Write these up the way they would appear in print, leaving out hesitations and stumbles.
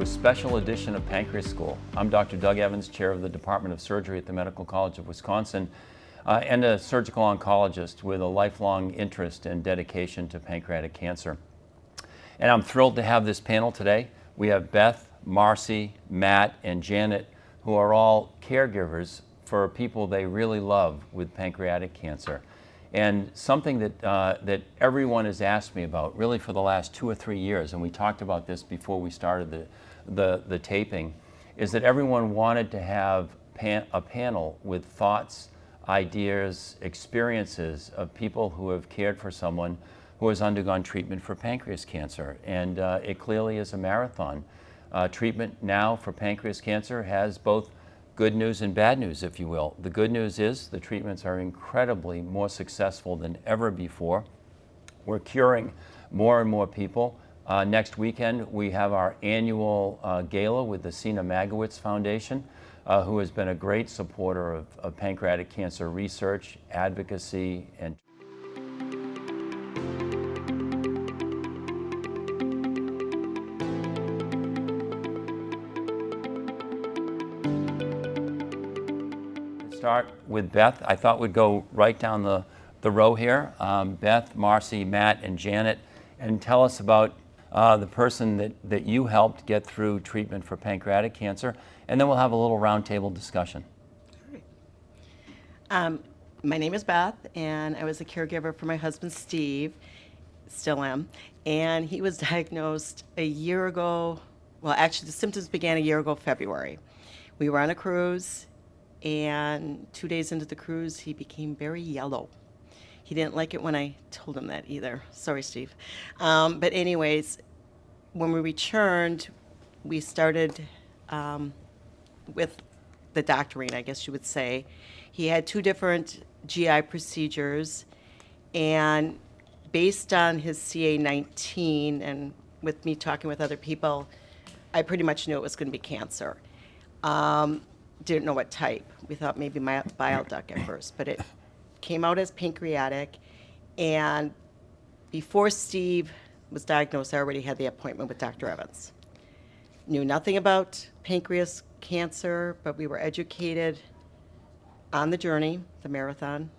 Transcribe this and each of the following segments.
a special edition of Pancreas School. I'm Dr. Doug Evans, chair of the Department of Surgery at the Medical College of Wisconsin, and a surgical oncologist with a lifelong interest and dedication to pancreatic cancer. And I'm thrilled to have this panel today. We have Beth, Marcy, Matt, and Janet, who are all caregivers for people they really love with pancreatic cancer. And something that everyone has asked me about really for the last 2 or 3 years, and we talked about this before we started the taping, is that everyone wanted to have a panel with thoughts, ideas, experiences of people who have cared for someone who has undergone treatment for pancreas cancer. And it clearly is a marathon. Treatment now for pancreas cancer has both good news and bad news, if you will. The good news is the treatments are incredibly more successful than ever before. We're curing more and more people. Next weekend, we have our annual gala with the Sina Magowitz Foundation, who has been a great supporter of pancreatic cancer research, advocacy, and start with Beth. I thought we'd go right down the row here. Beth, Marcy, Matt, and Janet, and tell us about the person that you helped get through treatment for pancreatic cancer, and then we'll have a little roundtable discussion. My name is Beth, and I was a caregiver for my husband, Steve, still am, and he was diagnosed a year ago. Well, actually, the symptoms began a year ago, February. We were on a cruise, and 2 days into the cruise, he became very yellow. He didn't like it when I told him that either. Sorry, Steve. But anyways, when we returned, we started with the doctoring, I guess you would say. He had 2 different GI procedures, and based on his CA-19 and with me talking with other people, I pretty much knew it was going to be cancer. Didn't know what type. We thought maybe bile duct at first, but it came out as pancreatic. And before Steve was diagnosed, I already had the appointment with Dr. Evans. Knew nothing about pancreas cancer, but we were educated on the journey, the marathon,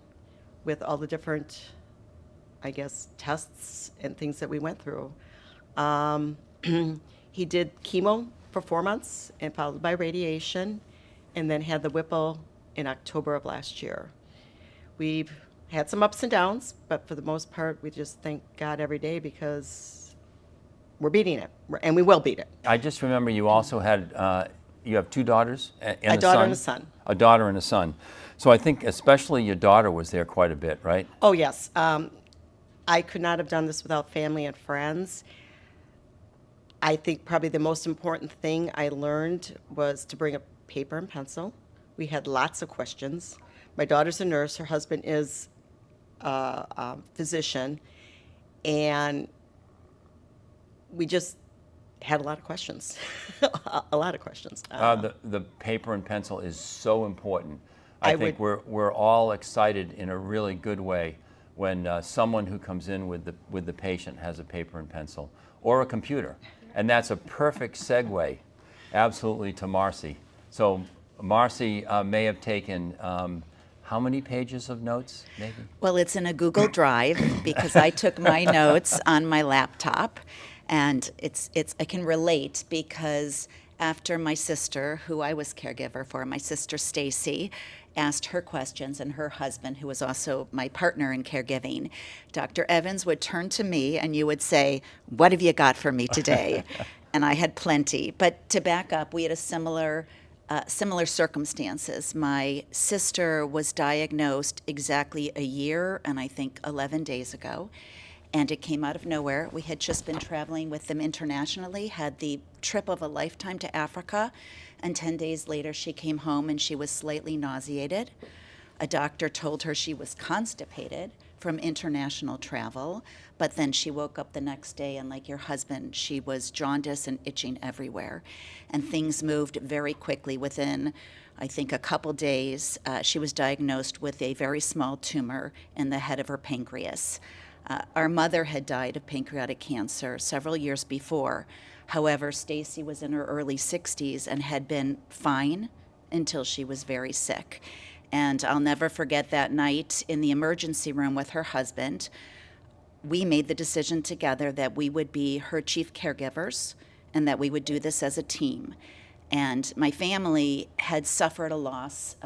with all the different, I guess, tests and things that we went through. He did chemo for 4 months and followed by radiation, and then had the Whipple in October of last year. We've had some ups and downs, but for the most part, we just thank God every day because we're beating it, and we will beat it. I just remember you also had, you have 2 daughters and a daughter and a son. A daughter and a son. So I think especially your daughter was there quite a bit, right? Oh, yes. I could not have done this without family and friends. I think probably the most important thing I learned was to bring a paper and pencil. We had lots of questions. My daughter's a nurse. Her husband is a physician. And we just had a lot of questions. A lot of questions. The paper and pencil is so important. I think we're all excited in a really good way when someone who comes in with the patient has a paper and pencil or a computer. And that's a perfect segue, absolutely, to Marcy. So Marcy may have taken how many pages of notes, maybe? Well, it's in a Google Drive because I took my notes on my laptop, and I can relate because after my sister, who I was caregiver for, my sister Stacy, asked her questions, and her husband, who was also my partner in caregiving, Dr. Evans would turn to me and you would say, "What have you got for me today?" And I had plenty. But to back up, we had a similar circumstances. My sister was diagnosed exactly a year and I think 11 days ago, and it came out of nowhere. We had just been traveling with them internationally, had the trip of a lifetime to Africa, and 10 days later she came home and she was slightly nauseated. A doctor told her she was constipated from international travel, but then she woke up the next day and, like your husband, she was jaundice and itching everywhere. And things moved very quickly. Within, I think, a couple days, she was diagnosed with a very small tumor in the head of her pancreas. Our mother had died of pancreatic cancer several years before. However, Stacy was in her early 60s and had been fine until she was very sick. And I'll never forget that night in the emergency room with her husband. We made the decision together that we would be her chief caregivers and that we would do this as a team. And my family had suffered a loss.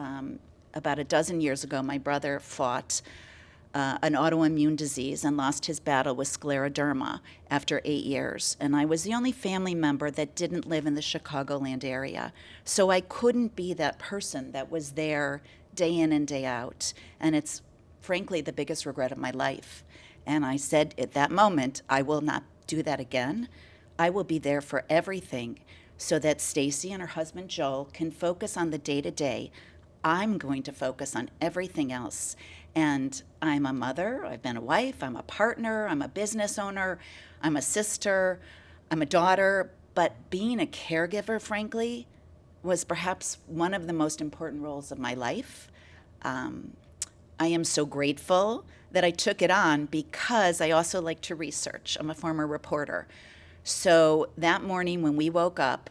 About a dozen years ago, my brother fought an autoimmune disease and lost his battle with scleroderma after 8 years. And I was the only family member that didn't live in the Chicagoland area. So I couldn't be that person that was there day in and day out. And it's frankly the biggest regret of my life. And I said at that moment, I will not do that again. I will be there for everything so that Stacy and her husband Joel can focus on the day-to-day. I'm going to focus on everything else. And I'm a mother, I've been a wife, I'm a partner, I'm a business owner, I'm a sister, I'm a daughter. But being a caregiver, frankly, was perhaps one of the most important roles of my life. I am so grateful that I took it on because I also like to research. I'm a former reporter. So that morning when we woke up,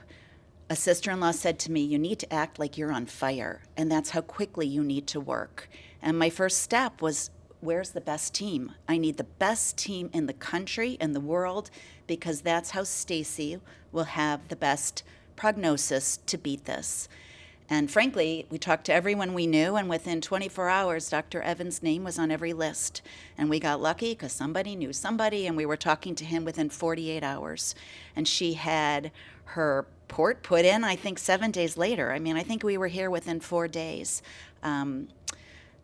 a sister-in-law said to me, "You need to act like you're on fire, and that's how quickly you need to work." And my first step was, where's the best team? I need the best team in the country and the world, because that's how Stacy will have the best prognosis to beat this. And frankly, we talked to everyone we knew, and within 24 hours, Dr. Evans' name was on every list. And we got lucky because somebody knew somebody, and we were talking to him within 48 hours. And she had her port put in, I think, 7 days later. I mean, I think we were here within 4 days.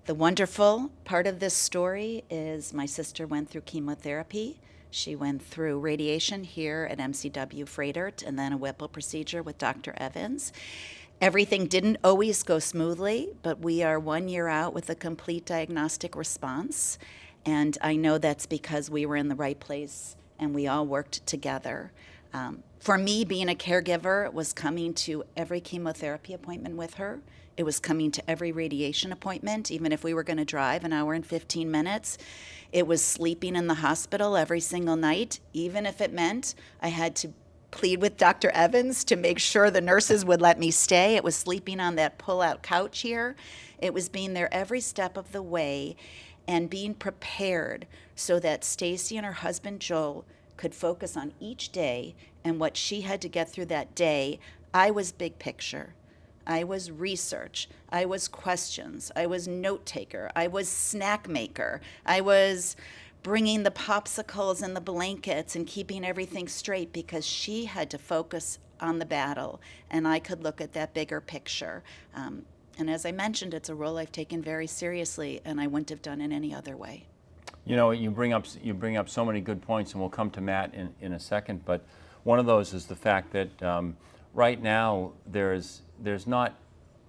The wonderful part of this story is my sister went through chemotherapy. She went through radiation here at MCW Fredert, and then a Whipple procedure with Dr. Evans. Everything didn't always go smoothly, but we are 1 year out with a complete diagnostic response. And I know that's because we were in the right place and we all worked together. For me, being a caregiver was coming to every chemotherapy appointment with her. It was coming to every radiation appointment, even if we were going to drive an hour and 15 minutes. It was sleeping in the hospital every single night, even if it meant I had to plead with Dr. Evans to make sure the nurses would let me stay. It was sleeping on that pull-out couch here. It was being there every step of the way and being prepared so that Stacy and her husband Joel could focus on each day and what she had to get through that day. I was big picture. I was research. I was questions. I was note taker. I was snack maker. I was bringing the popsicles and the blankets and keeping everything straight because she had to focus on the battle and I could look at that bigger picture. And as I mentioned, it's a role I've taken very seriously and I wouldn't have done it any other way. You know, you bring up so many good points, and we'll come to Matt in a second. But one of those is the fact that right now there's not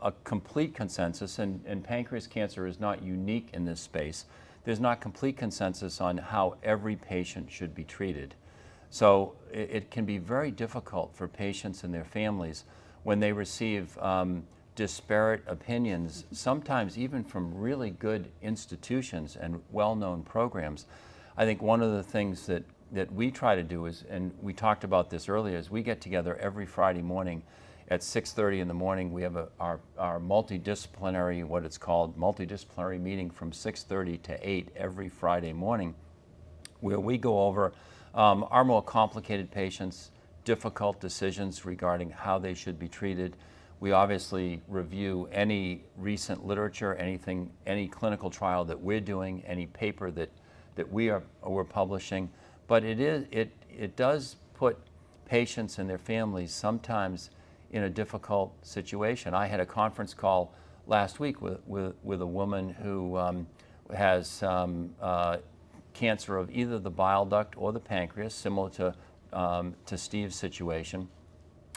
a complete consensus, and pancreas cancer is not unique in this space. There's not complete consensus on how every patient should be treated. So it can be very difficult for patients and their families when they receive disparate opinions, sometimes even from really good institutions and well-known programs. I think one of the things that we try to do is, and we talked about this earlier, is we get together every Friday morning at 6:30 in the morning. We have our multidisciplinary, what it's called, multidisciplinary meeting from 6:30 to 8 every Friday morning, where we go over our more complicated patients, difficult decisions regarding how they should be treated. We obviously review any recent literature, any clinical trial that we're doing, any paper that we're publishing. But it does put patients and their families sometimes in a difficult situation. I had a conference call last week with a woman who has cancer of either the bile duct or the pancreas, similar to Steve's situation,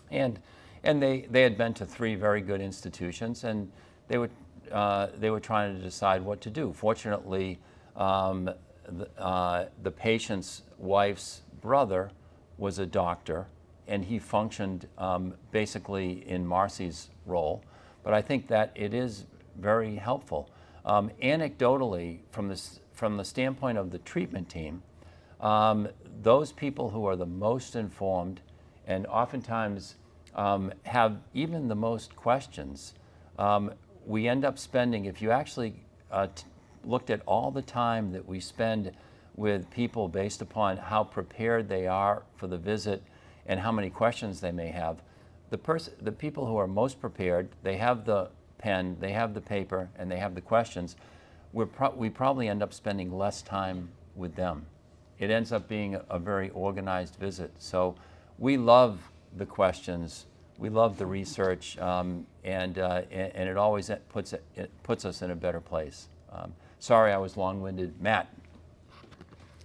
and they had been to 3 very good institutions, and they were trying to decide what to do. Fortunately, the patient's wife's brother was a doctor, and he functioned basically in Marcy's role. But I think that it is very helpful. Anecdotally, from the standpoint of the treatment team, those people who are the most informed and oftentimes have even the most questions. We end up spending, if you actually looked at all the time that we spend with people based upon how prepared they are for the visit and how many questions they may have, the people who are most prepared, they have the pen, they have the paper, and they have the questions, we probably end up spending less time with them. It ends up being a very organized visit. So we love the questions, we love the research, and it always puts us in a better place. Sorry I was long-winded. Matt.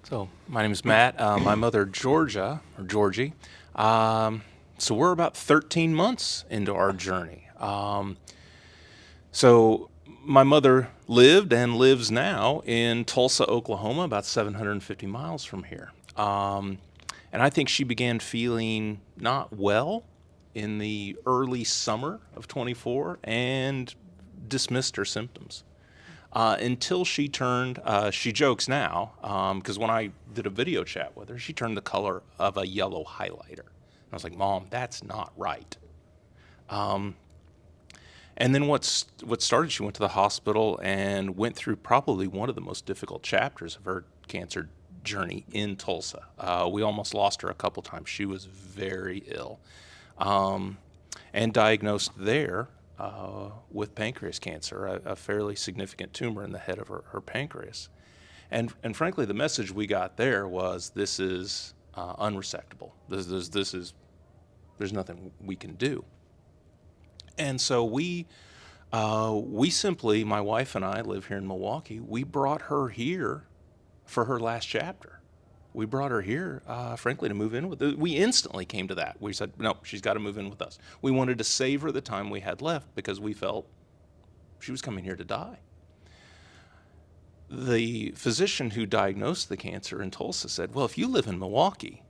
So my name is Matt. My mother, Georgia, or Georgie. So we're about 13 months into our journey. So my mother lived and lives now in Tulsa, Oklahoma, about 750 miles from here. And I think she began feeling not well in the early summer of 24 and dismissed her symptoms. Until she turned, she jokes now, because when I did a video chat with her, she turned the color of a yellow highlighter. And I was like, Mom, that's not right. And then what started, she went to the hospital and went through probably one of the most difficult chapters of her cancer journey in Tulsa. We almost lost her a couple times. She was very ill, and diagnosed there with pancreas cancer, a fairly significant tumor in the head of her pancreas. And frankly, the message we got there was, this is unresectable. There's nothing we can do. And so we simply, my wife and I live here in Milwaukee, we brought her here for her last chapter. We brought her here, frankly, to move in with us. We instantly came to that. We said, no, she's got to move in with us. We wanted to save her the time we had left because we felt she was coming here to die. The physician who diagnosed the cancer in Tulsa said, well, if you live in Milwaukee,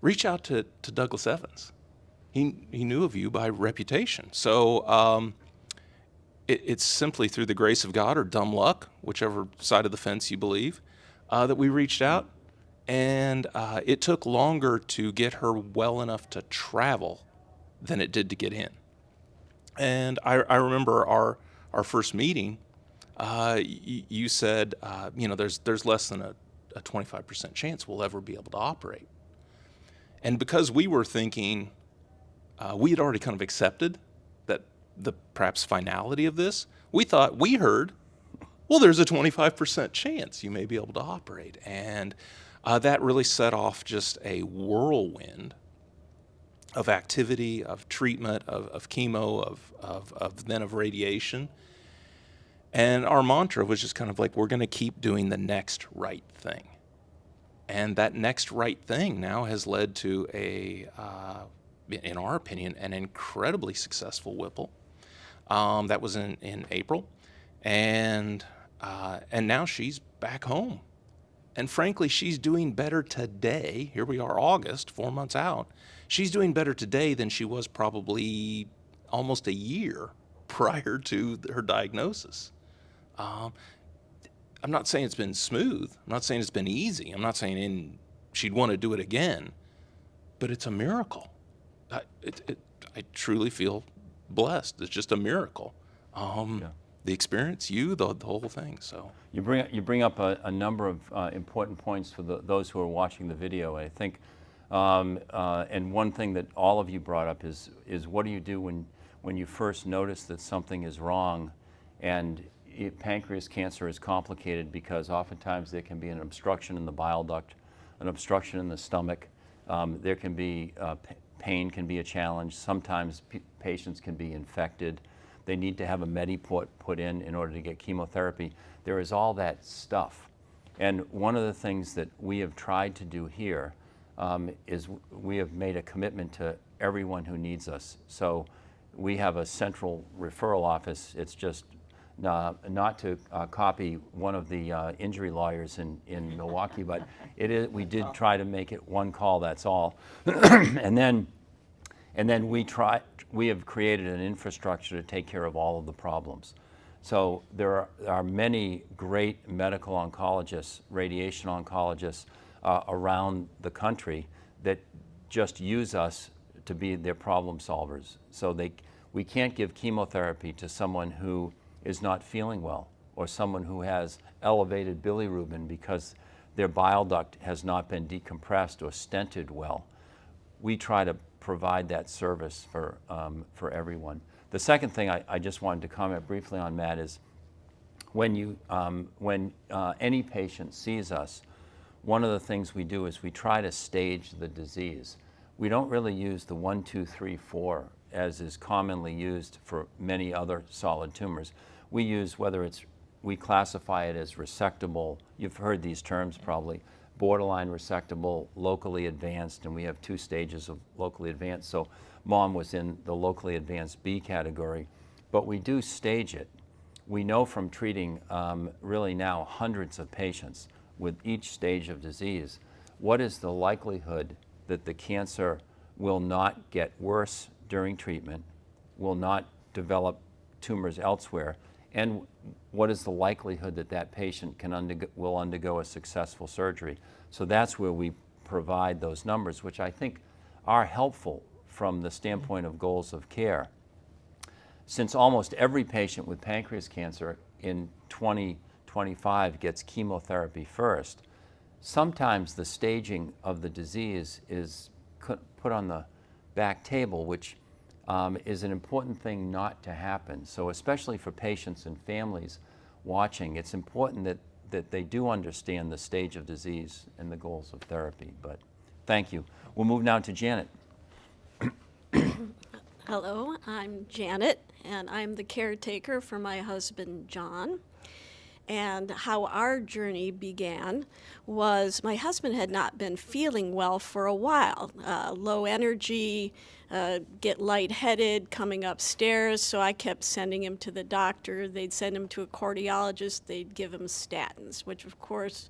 reach out to Douglas Evans. He knew of you by reputation. So it's simply through the grace of God or dumb luck, whichever side of the fence you believe, that we reached out. And it took longer to get her well enough to travel than it did to get in. And I remember our first meeting, you said, there's less than a 25% chance we'll ever be able to operate. And because we were thinking, we had already kind of accepted that the perhaps finality of this, we heard, well, there's a 25% chance you may be able to operate. And that really set off just a whirlwind of activity, of treatment, of chemo, of radiation. And our mantra was just kind of like, we're going to keep doing the next right thing. And that next right thing now has led to in our opinion, an incredibly successful Whipple. That was in April. And now she's back home. And frankly, she's doing better today. Here we are, August, 4 months out. She's doing better today than she was probably almost a year prior to her diagnosis. I'm not saying it's been smooth. I'm not saying it's been easy. I'm not saying she'd want to do it again. But it's a miracle. I truly feel blessed. It's just a miracle. The experience, the whole thing. So you bring up a number of important points for those who are watching the video. I think, and one thing that all of you brought up is what do you do when you first notice that something is wrong, and pancreas cancer is complicated because oftentimes there can be an obstruction in the bile duct, an obstruction in the stomach. There can be pain can be a challenge. Sometimes patients can be infected. They need to have a Mediport put in order to get chemotherapy. There is all that stuff. And one of the things that we have tried to do here is we have made a commitment to everyone who needs us. So we have a central referral office. It's just not to copy one of the injury lawyers in Milwaukee, but we did try to make it one call, that's all. and then we have created an infrastructure to take care of all of the problems. So there are many great medical oncologists, radiation oncologists around the country that just use us to be their problem solvers. So we can't give chemotherapy to someone who is not feeling well, or someone who has elevated bilirubin because their bile duct has not been decompressed or stented well. We try to provide that service for everyone. The second thing I just wanted to comment briefly on, Matt, is when any patient sees us, one of the things we do is we try to stage the disease. We don't really use the 1, 2, 3, 4 as is commonly used for many other solid tumors. We use we classify it as resectable. You've heard these terms probably. Borderline resectable, locally advanced, and we have 2 stages of locally advanced. So Mom was in the locally advanced B category, but we do stage it. We know from treating really now hundreds of patients with each stage of disease, what is the likelihood that the cancer will not get worse during treatment, will not develop tumors elsewhere, and what is the likelihood that that patient will undergo a successful surgery. So that's where we provide those numbers, which I think are helpful from the standpoint of goals of care. Since almost every patient with pancreas cancer in 2025 gets chemotherapy first, sometimes the staging of the disease is put on the back table, which is an important thing not to happen. So especially for patients and families watching, it's important that they do understand the stage of disease and the goals of therapy. But thank you. We'll move now to Janet. Hello, I'm Janet, and I'm the caretaker for my husband, John. And how our journey began was my husband had not been feeling well for a while. Low energy, get lightheaded coming upstairs, so I kept sending him to the doctor. They'd send him to a cardiologist, they'd give him statins, which of course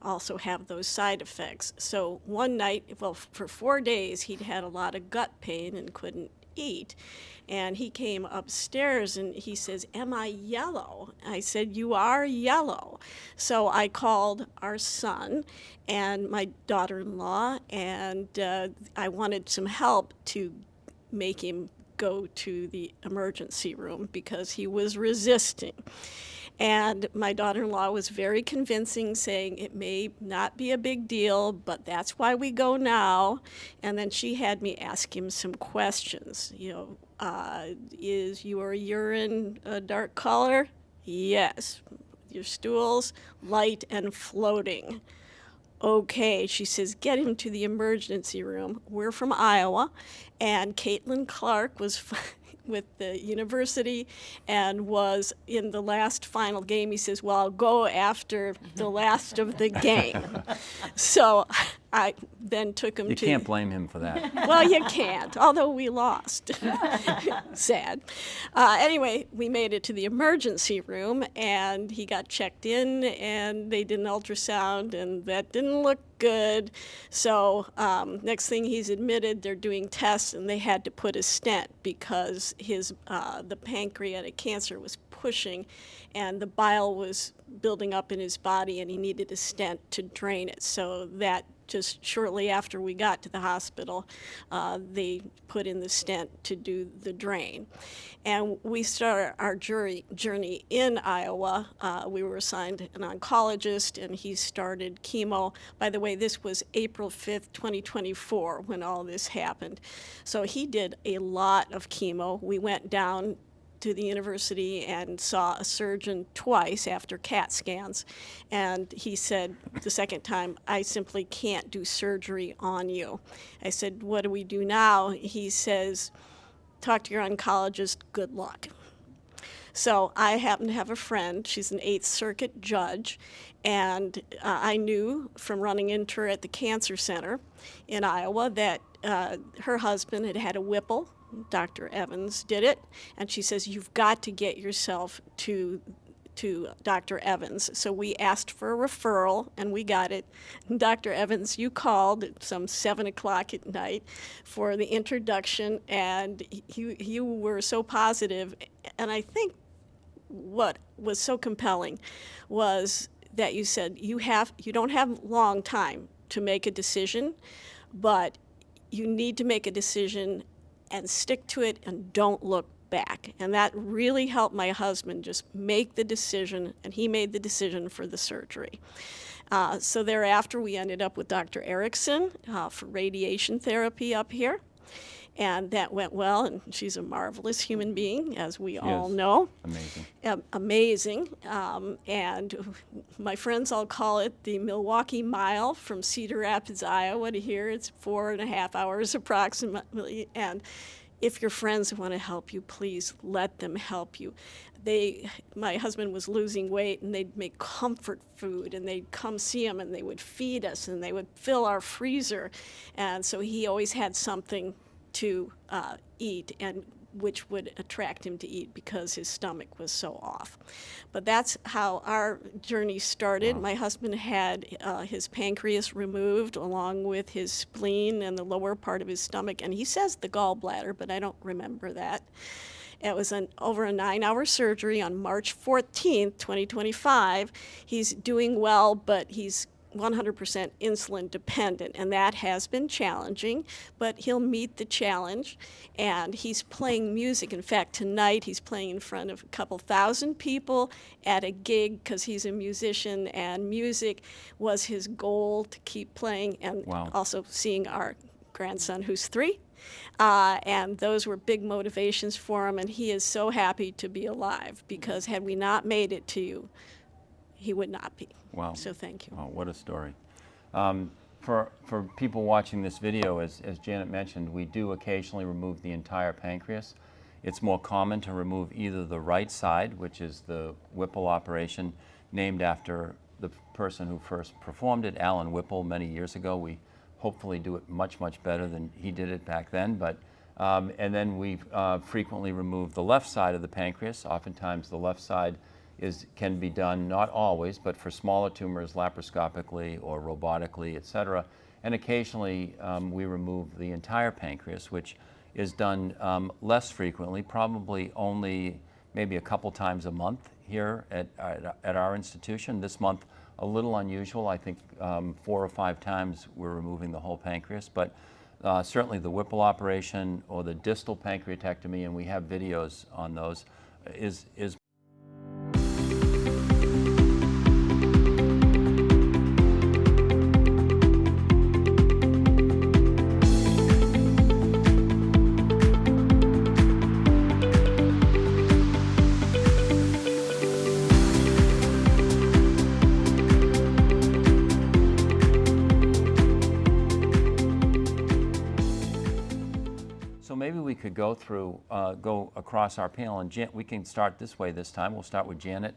also have those side effects. So one night, well, for 4 days, he'd had a lot of gut pain and couldn't eat. And he came upstairs and he says, "Am I yellow?" I said, "You are yellow." So I called our son and my daughter-in-law, and I wanted some help to make him go to the emergency room because he was resisting. And my daughter-in-law was very convincing, saying it may not be a big deal, but that's why we go now. And then she had me ask him some questions. Is your urine a dark color? Yes. Your stools, light and floating. Okay, she says, get him to the emergency room. We're from Iowa, and Caitlin Clark was with the university and was in the last final game. He says, well, I'll go after the last of the game. So I then took him You can't blame him for that. Well, you can't, although we lost. Sad. Anyway, we made it to the emergency room, and he got checked in, and they did an ultrasound, and that didn't look good. So next thing he's admitted, they're doing tests, and they had to put a stent because the pancreatic cancer was pushing, and the bile was building up in his body, and he needed a stent to drain it. So that just shortly after we got to the hospital, they put in the stent to do the drain. And we started our journey in Iowa. We were assigned an oncologist, and he started chemo. By the way, this was April 5th, 2024, when all this happened. So he did a lot of chemo. We went down to the university and saw a surgeon twice after CAT scans. And he said the second time, I simply can't do surgery on you. I said, what do we do now? He says, talk to your oncologist, good luck. So I happen to have a friend, she's an 8th Circuit judge, and I knew from running into her at the Cancer Center in Iowa that her husband had had a Whipple. Dr. Evans did it, and she says, you've got to get yourself to Dr. Evans. So we asked for a referral, and we got it. Dr. Evans, you called at some 7 o'clock at night for the introduction, and you were so positive. And I think what was so compelling was that you said you don't have long time to make a decision, but you need to make a decision and stick to it and don't look back. And that really helped my husband just make the decision, and he made the decision for the surgery. So thereafter, we ended up with Dr. Erickson for radiation therapy up here. And that went well, and she's a marvelous human being, as we all is. know. Amazing. Amazing. And my friends all call it the Milwaukee Mile from Cedar Rapids, Iowa to here. It's 4.5 hours approximately. And if your friends want to help you, please let them help you. My husband was losing weight, and they'd make comfort food, and they'd come see him, and they would feed us, and they would fill our freezer. And so he always had something to eat, and which would attract him to eat because his stomach was so off. But that's how our journey started. Wow. My husband had his pancreas removed along with his spleen and the lower part of his stomach, and he says the gallbladder, but I don't remember that. It was over a 9-hour surgery on March 14th, 2025. He's doing well, but he's 100% insulin dependent, and that has been challenging, but he'll meet the challenge. And he's playing music. In fact, tonight he's playing in front of a couple thousand people at a gig because he's a musician, and music was his goal to keep playing, and Wow. also seeing our grandson, who's 3. And those were big motivations for him, and he is so happy to be alive, because had we not made it to you, he would not be. Wow. So thank you. Oh, what a story. For people watching this video, as Janet mentioned, we do occasionally remove the entire pancreas. It's more common to remove either the right side, which is the Whipple operation, named after the person who first performed it, Alan Whipple, many years ago. We hopefully do it much, much better than he did it back then. But and then we frequently remove the left side of the pancreas. Oftentimes the left side can be done, not always, but for smaller tumors laparoscopically or robotically, et cetera. And occasionally we remove the entire pancreas, which is done less frequently, probably only maybe a couple times a month here at our institution. This month, a little unusual. I think 4 or 5 times we're removing the whole pancreas, but certainly the Whipple operation or the distal pancreatectomy, and we have videos on those, is So maybe we could go across our panel, and we can start this way this time. We'll start with Janet.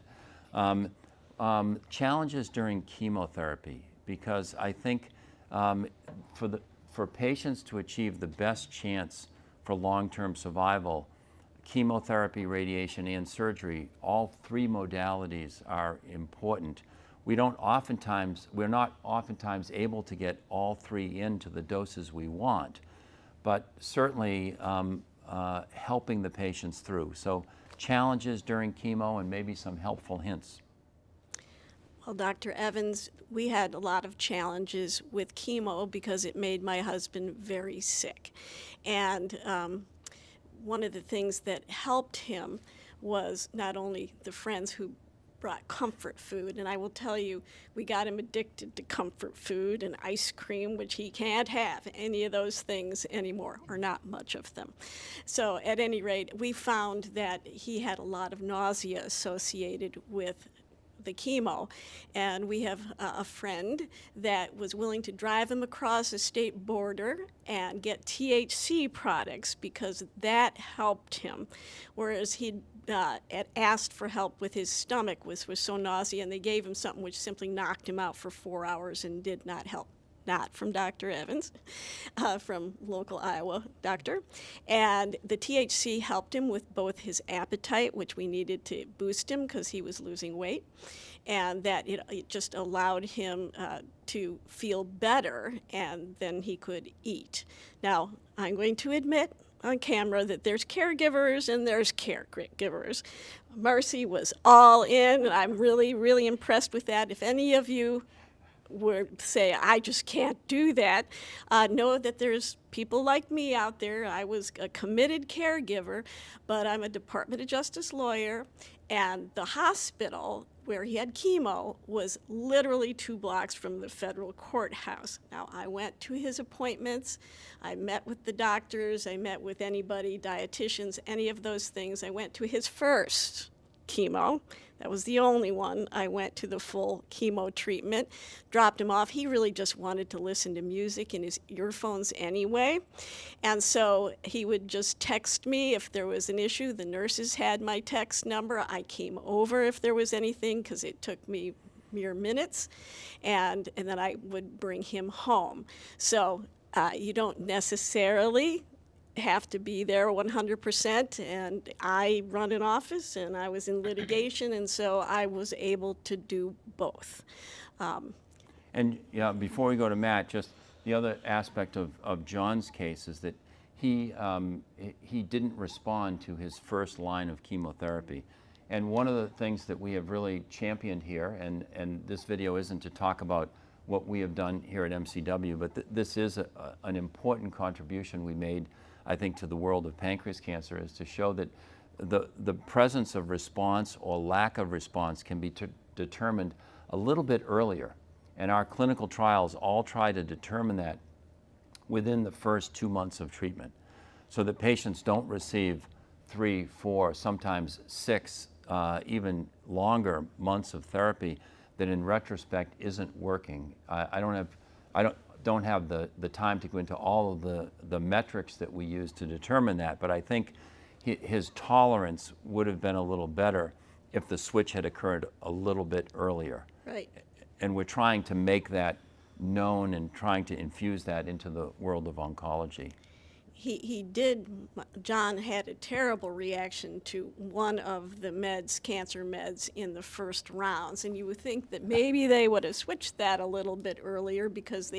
Challenges during chemotherapy, because I think for patients to achieve the best chance for long-term survival, chemotherapy, radiation, and surgery, all 3 modalities are important. We're not oftentimes able to get all 3 into the doses we want, but certainly helping the patients through. So challenges during chemo and maybe some helpful hints. Well, Dr. Evans, we had a lot of challenges with chemo because it made my husband very sick. And one of the things that helped him was not only the friends who brought comfort food, and I will tell you, we got him addicted to comfort food and ice cream, which he can't have any of those things anymore, or not much of them. So at any rate, we found that he had a lot of nausea associated with the chemo, and we have a friend that was willing to drive him across the state border and get THC products because that helped him, whereas he'd asked for help with his stomach, was so nausea, and they gave him something which simply knocked him out for 4 hours and did not help. Not from Dr. Evans, from local Iowa doctor. And the THC helped him with both his appetite, which we needed to boost him because he was losing weight, and that it just allowed him to feel better, and then he could eat. Now, I'm going to admit on camera that there's caregivers and there's caregivers. Marcy was all in, and I'm really, really impressed with that. If any of you would say, I just can't do that, know that there's people like me out there. I was a committed caregiver, but I'm a Department of Justice lawyer, and the hospital where he had chemo was literally 2 blocks from the federal courthouse. Now, I went to his appointments, I met with the doctors, I met with anybody, dietitians, any of those things. I went to his first chemo. That was the only one. I went to the full chemo treatment, dropped him off. He really just wanted to listen to music in his earphones anyway. And so he would just text me if there was an issue. The nurses had my text number. I came over if there was anything, because it took me mere minutes. And then I would bring him home. So you don't necessarily have to be there 100%, and I run an office and I was in litigation, and so I was able to do both. And yeah, before we go to Matt, just the other aspect of John's case is that he didn't respond to his first line of chemotherapy. And one of the things that we have really championed here, and this video isn't to talk about what we have done here at MCW, but this is an important contribution we made, I think, to the world of pancreas cancer, is to show that the presence of response or lack of response can be determined a little bit earlier. And our clinical trials all try to determine that within the first 2 months of treatment, so that patients don't receive 3, 4, sometimes 6, even longer months of therapy that in retrospect isn't working. I don't have the time to go into all of the metrics that we use to determine that, but I think his tolerance would have been a little better if the switch had occurred a little bit earlier. Right. And we're trying to make that known and trying to infuse that into the world of oncology. John had a terrible reaction to one of the cancer meds in the first rounds, and you would think that maybe they would have switched that a little bit earlier, because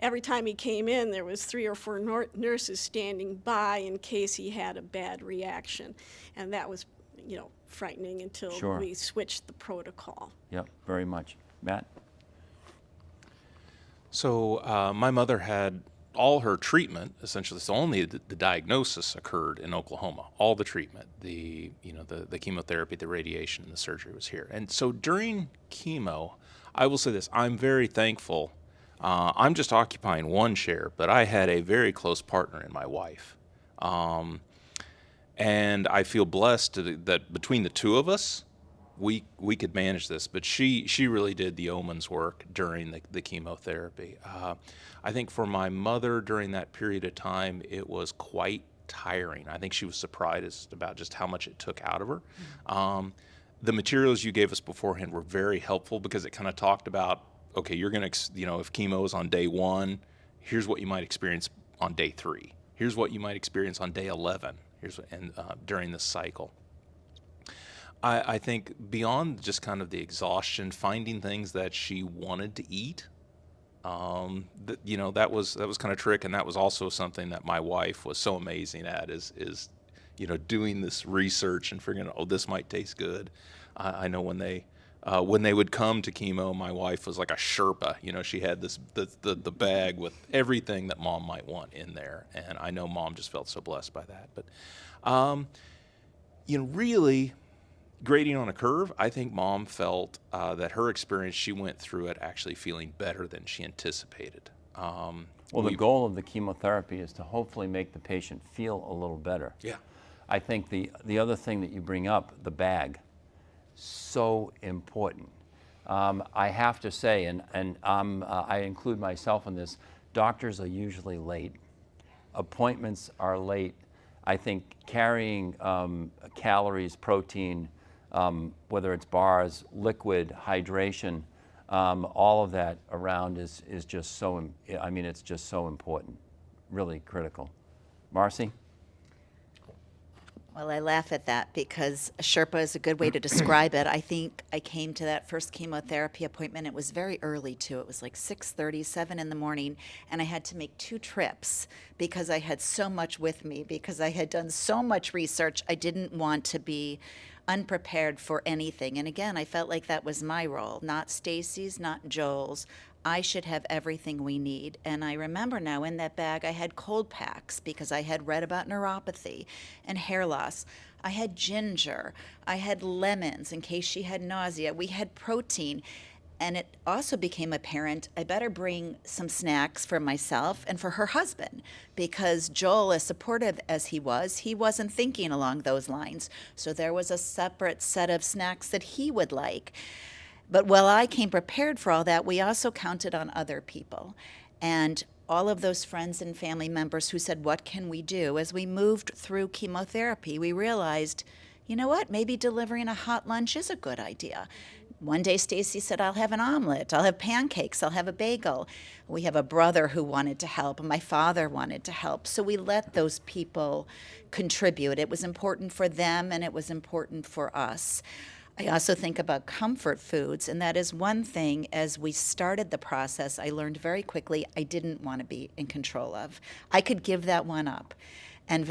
every time he came in, there was 3 or 4 nurses standing by in case he had a bad reaction, and that was, frightening until Sure. we switched the protocol. Yep, very much. Matt? So my mother had all her treatment, essentially, so only the diagnosis occurred in Oklahoma. All the treatment, the chemotherapy, the radiation, and the surgery was here. And so during chemo, I will say this, I'm very thankful. I'm just occupying one chair, but I had a very close partner in my wife. And I feel blessed that between the two of us, we could manage this, but she really did the yeoman's work during the chemotherapy. I think for my mother during that period of time, it was quite tiring. I think she was surprised about just how much it took out of her. The materials you gave us beforehand were very helpful, because it kind of talked about, okay, you're going to, if chemo is on day 1, here's what you might experience on day 3. Here's what you might experience on day 11. During this cycle. I think beyond just kind of the exhaustion, finding things that she wanted to eat, that was kind of trick, and that was also something that my wife was so amazing at, is doing this research and figuring out, oh, this might taste good. I know when they would come to chemo, my wife was like a Sherpa. She had the bag with everything that Mom might want in there, and I know Mom just felt so blessed by that. But really, grading on a curve, I think Mom felt that her experience, she went through it actually feeling better than she anticipated. Well, the goal of the chemotherapy is to hopefully make the patient feel a little better. Yeah. I think the other thing that you bring up, the bag, so important. I have to say, and I include myself in this, doctors are usually late. Appointments are late. I think carrying calories, protein, whether it's bars, liquid, hydration, all of that around is just so, it's just so important, really critical. Marcy? Well, I laugh at that because a Sherpa is a good way to describe it. I think I came to that first chemotherapy appointment. It was very early too. It was like 6:30, 7 in the morning, and I had to make 2 trips because I had so much with me, because I had done so much research. I didn't want to be unprepared for anything. And again, I felt like that was my role, not Stacy's, not Joel's. I should have everything we need. And I remember now in that bag, I had cold packs because I had read about neuropathy and hair loss. I had ginger. I had lemons in case she had nausea. We had protein. And it also became apparent I better bring some snacks for myself and for her husband, because Joel, as supportive as he wasn't thinking along those lines. So there was a separate set of snacks that he would like. But while I came prepared for all that, we also counted on other people. And all of those friends and family members who said, what can we do? As we moved through chemotherapy, we realized, you know what, maybe delivering a hot lunch is a good idea. One day Stacy said, I'll have an omelet, I'll have pancakes, I'll have a bagel. We have a brother who wanted to help, and my father wanted to help. So we let those people contribute. It was important for them, and it was important for us. I also think about comfort foods, and that is one thing. As we started the process, I learned very quickly I didn't want to be in control of. I could give that one up. And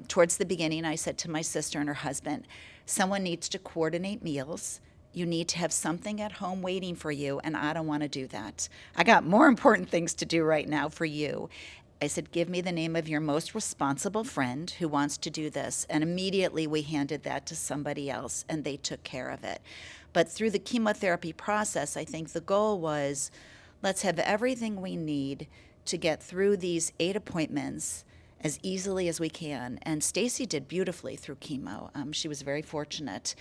towards the beginning, I said to my sister and her husband, someone needs to coordinate meals. You need to have something at home waiting for you, and I don't want to do that. I got more important things to do right now for you. I said, give me the name of your most responsible friend who wants to do this. And immediately we handed that to somebody else, and they took care of it. But through the chemotherapy process, I think the goal was, let's have everything we need to get through these 8 appointments as easily as we can. And Stacy did beautifully through chemo. She was very fortunate.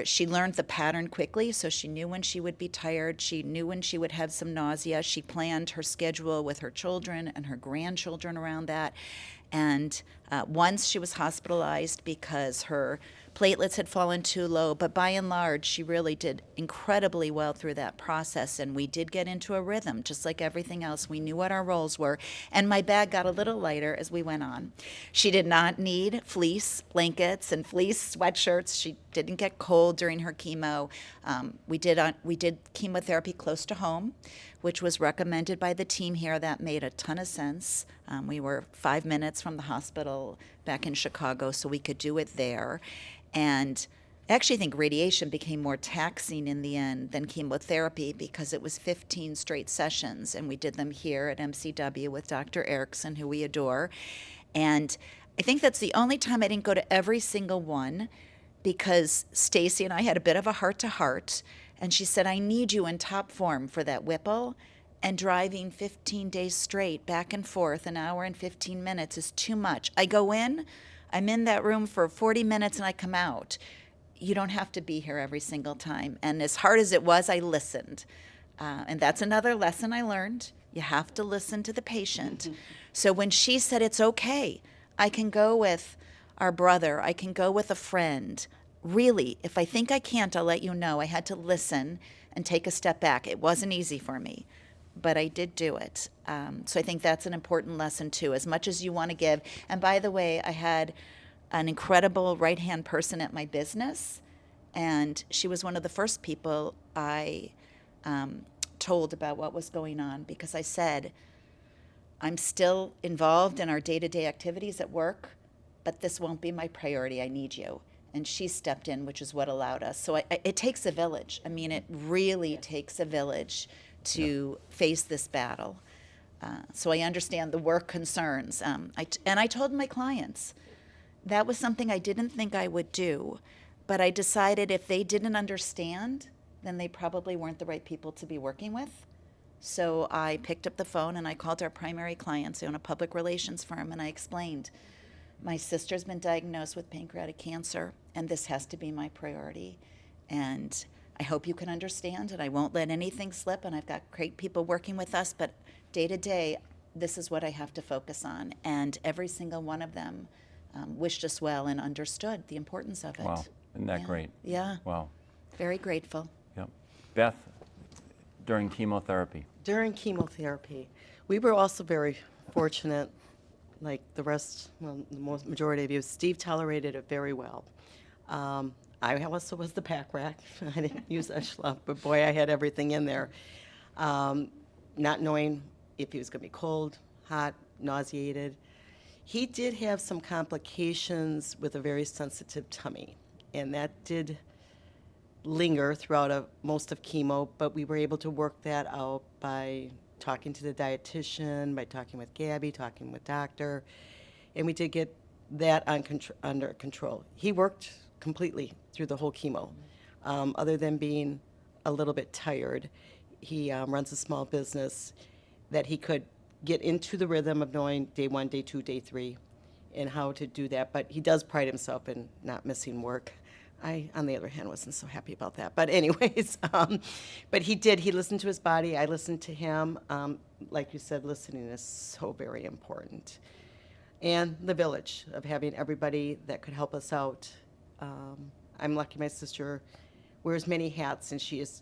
She learned the pattern quickly, so she knew when she would be tired. She knew when she would have some nausea. She planned her schedule with her children and her grandchildren around that. And once she was hospitalized because her platelets had fallen too low, but by and large, she really did incredibly well through that process, and we did get into a rhythm, just like everything else. We knew what our roles were, and my bag got a little lighter as we went on. She did not need fleece blankets and fleece sweatshirts. She didn't get cold during her chemo. We did chemotherapy close to home, which was recommended by the team here. That made a ton of sense. We were 5 minutes from the hospital back in Chicago, so we could do it there. And I actually think radiation became more taxing in the end than chemotherapy because it was 15 straight sessions, and we did them here at MCW with Dr. Erickson, who we adore. And I think that's the only time I didn't go to every single one, because Stacy and I had a bit of a heart-to-heart, and she said, I need you in top form for that Whipple, and driving 15 days straight back and forth, an hour and 15 minutes is too much. I go in, I'm in that room for 40 minutes, and I come out. You don't have to be here every single time. And as hard as it was, I listened. And that's another lesson I learned. You have to listen to the patient. So when she said, it's okay, I can go with our brother, I can go with a friend. Really, if I think I can't, I'll let you know. I had to listen and take a step back. It wasn't easy for me, but I did do it. So I think that's an important lesson too, as much as you want to give. And by the way, I had an incredible right-hand person at my business, and she was one of the first people I told about what was going on, because I said, I'm still involved in our day-to-day activities at work, but this won't be my priority. I need you. And she stepped in, which is what allowed us. So it takes a village. I mean, it really takes a village to face this battle. So I understand the work concerns. I told my clients, that was something I didn't think I would do, but I decided if they didn't understand, then they probably weren't the right people to be working with. So I picked up the phone and I called our primary clients. I own a public relations firm, and I explained, my sister's been diagnosed with pancreatic cancer, and this has to be my priority. And I hope you can understand, and I won't let anything slip, and I've got great people working with us, but day to day, this is what I have to focus on. And every single one of them wished us well and understood the importance of it. Wow, isn't that great? Yeah. Wow. Very grateful. Yep. Beth, during chemotherapy. During chemotherapy, we were also very fortunate like the rest, well, the most majority of you, Steve tolerated it very well. I also was the pack rack. I didn't use a schlump, but boy, I had everything in there. Not knowing if he was going to be cold, hot, nauseated. He did have some complications with a very sensitive tummy, and that did linger throughout most of chemo, but we were able to work that out by talking to the dietitian, by talking with Gabby, talking with doctor, and we did get that under control. He worked completely through the whole chemo, other than being a little bit tired. He runs a small business that he could get into the rhythm of knowing day 1, day 2, day 3, and how to do that. But he does pride himself in not missing work. I, on the other hand, wasn't so happy about that. But anyways, but he listened to his body. I listened to him. Like you said, listening is so very important. And the village of having everybody that could help us out. I'm lucky my sister wears many hats, and she is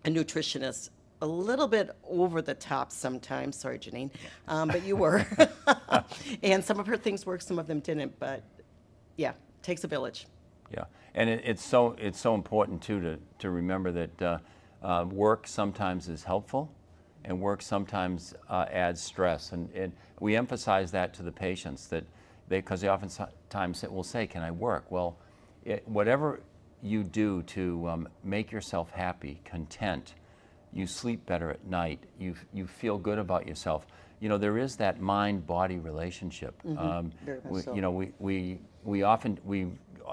a nutritionist. A little bit over the top sometimes. Sorry, Janine. But you were. And some of her things worked, some of them didn't. But yeah, takes a village. Yeah, and it's so important too to remember that work sometimes is helpful, and work sometimes adds stress, and we emphasize that to the patients that because they oftentimes will say, "Can I work?" Well, whatever you do to make yourself happy, content, you sleep better at night. You feel good about yourself. You know, there is that mind-body relationship. Very much so. You know, we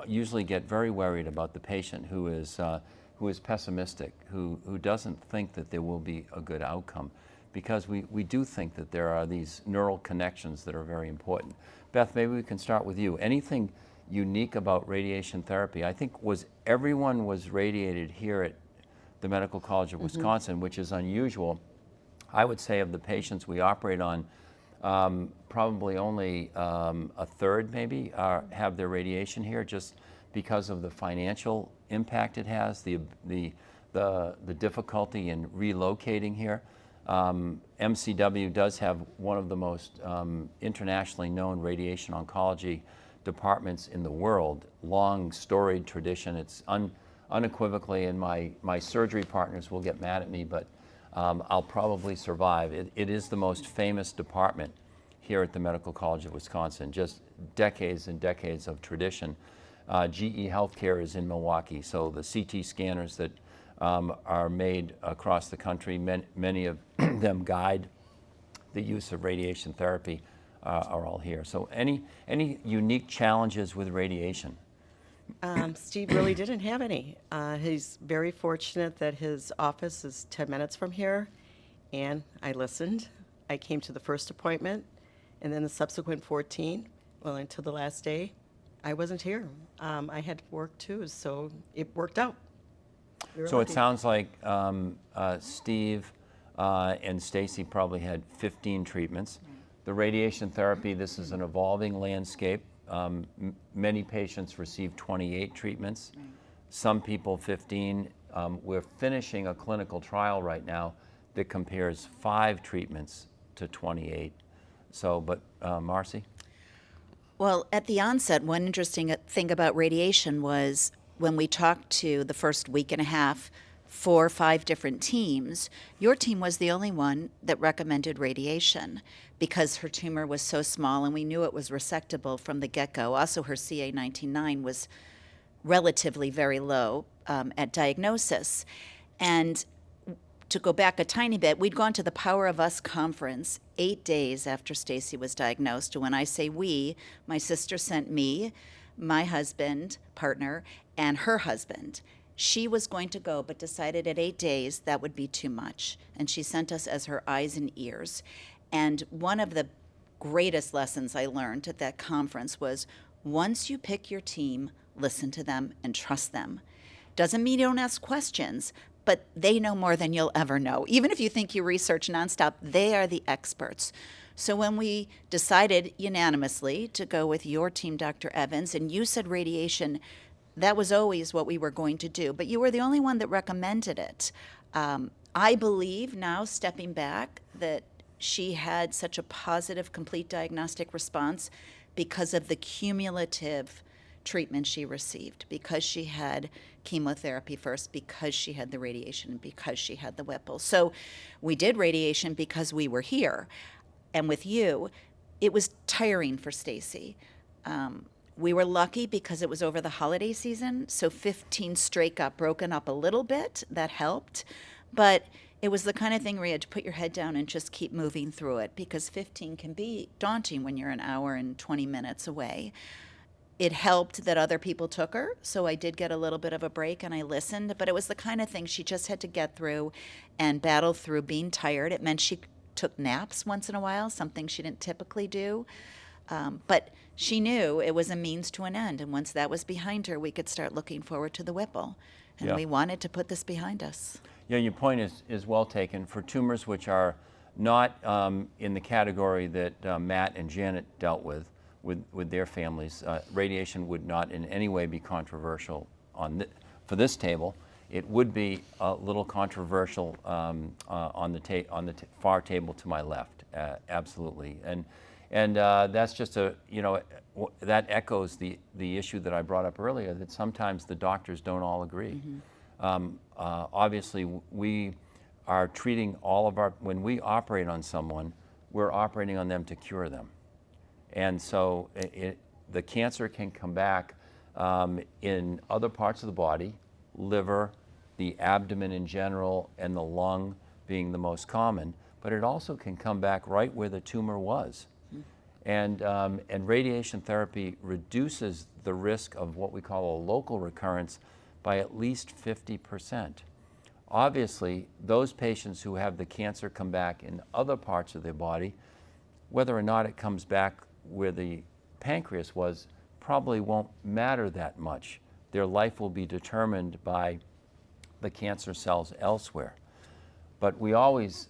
usually get very worried about the patient who is pessimistic, who doesn't think that there will be a good outcome, because we do think that there are these neural connections that are very important. Beth, maybe we can start with you. Anything unique about radiation therapy? I think everyone was radiated here at the Medical College of Wisconsin, which is unusual. I would say of the patients we operate on, probably only a third maybe have their radiation here, just because of the financial impact it has, the difficulty in relocating here. MCW does have one of the most internationally known radiation oncology departments in the world, long storied tradition. It's unequivocally, and my surgery partners will get mad at me, but I'll probably survive. It is the most famous department here at the Medical College of Wisconsin, just decades and decades of tradition. GE Healthcare is in Milwaukee, so the CT scanners that are made across the country, many of them guide the use of radiation therapy, are all here. So any unique challenges with radiation? Steve really didn't have any. He's very fortunate that his office is 10 minutes from here, and I listened. I came to the first appointment, and then the subsequent 14, well, until the last day, I wasn't here. I had work too, so it worked out. We were So it lucky. sounds like Steve and Stacy probably had 15 treatments. The radiation therapy, this is an evolving landscape. Many patients receive 28 treatments, some people 15. We're finishing a clinical trial right now that compares 5 treatments to 28. So, but Marcy? Well, at the onset, one interesting thing about radiation was when we talked to the first week and a half, 4 or 5 different teams, your team was the only one that recommended radiation because her tumor was so small and we knew it was resectable from the get-go. Also, her CA19-9 was relatively very low at diagnosis. And to go back a tiny bit, we'd gone to the Power of Us conference 8 days after Stacy was diagnosed. And when I say we, my sister sent me, my husband, partner, and her husband. She was going to go, but decided at 8 days that would be too much. And she sent us as her eyes and ears. And one of the greatest lessons I learned at that conference was once you pick your team, listen to them and trust them. Doesn't mean you don't ask questions, but they know more than you'll ever know. Even if you think you research nonstop, they are the experts. So when we decided unanimously to go with your team, Dr. Evans, and you said radiation, that was always what we were going to do, but you were the only one that recommended it. I believe now, stepping back, that she had such a positive, complete diagnostic response because of the cumulative treatment she received, because she had chemotherapy first, because she had the radiation, because she had the Whipple. So we did radiation because we were here. And with you, it was tiring for Stacy. We were lucky because it was over the holiday season, so 15 straight got broken up a little bit. That helped. But it was the kind of thing where you had to put your head down and just keep moving through it, because 15 can be daunting when you're an hour and 20 minutes away. It helped that other people took her, so I did get a little bit of a break and I listened, but it was the kind of thing she just had to get through and battle through being tired. It meant she took naps once in a while, something she didn't typically do. But she knew it was a means to an end, and once that was behind her, we could start looking forward to the Whipple. And Yeah. we wanted to put this behind us. Yeah, your point is well taken. For tumors which are not in the category that Matt and Janet dealt with their families, radiation would not in any way be controversial for this table. It would be a little controversial on the far table to my left, absolutely. And that's just that echoes the issue that I brought up earlier, that sometimes the doctors don't all agree. Obviously, we are treating when we operate on someone, we're operating on them to cure them. And so the cancer can come back in other parts of the body, liver, the abdomen in general, and the lung being the most common, but it also can come back right where the tumor was. And radiation therapy reduces the risk of what we call a local recurrence by at least 50%. Obviously, those patients who have the cancer come back in other parts of their body, whether or not it comes back where the pancreas was, probably won't matter that much. Their life will be determined by the cancer cells elsewhere. But we always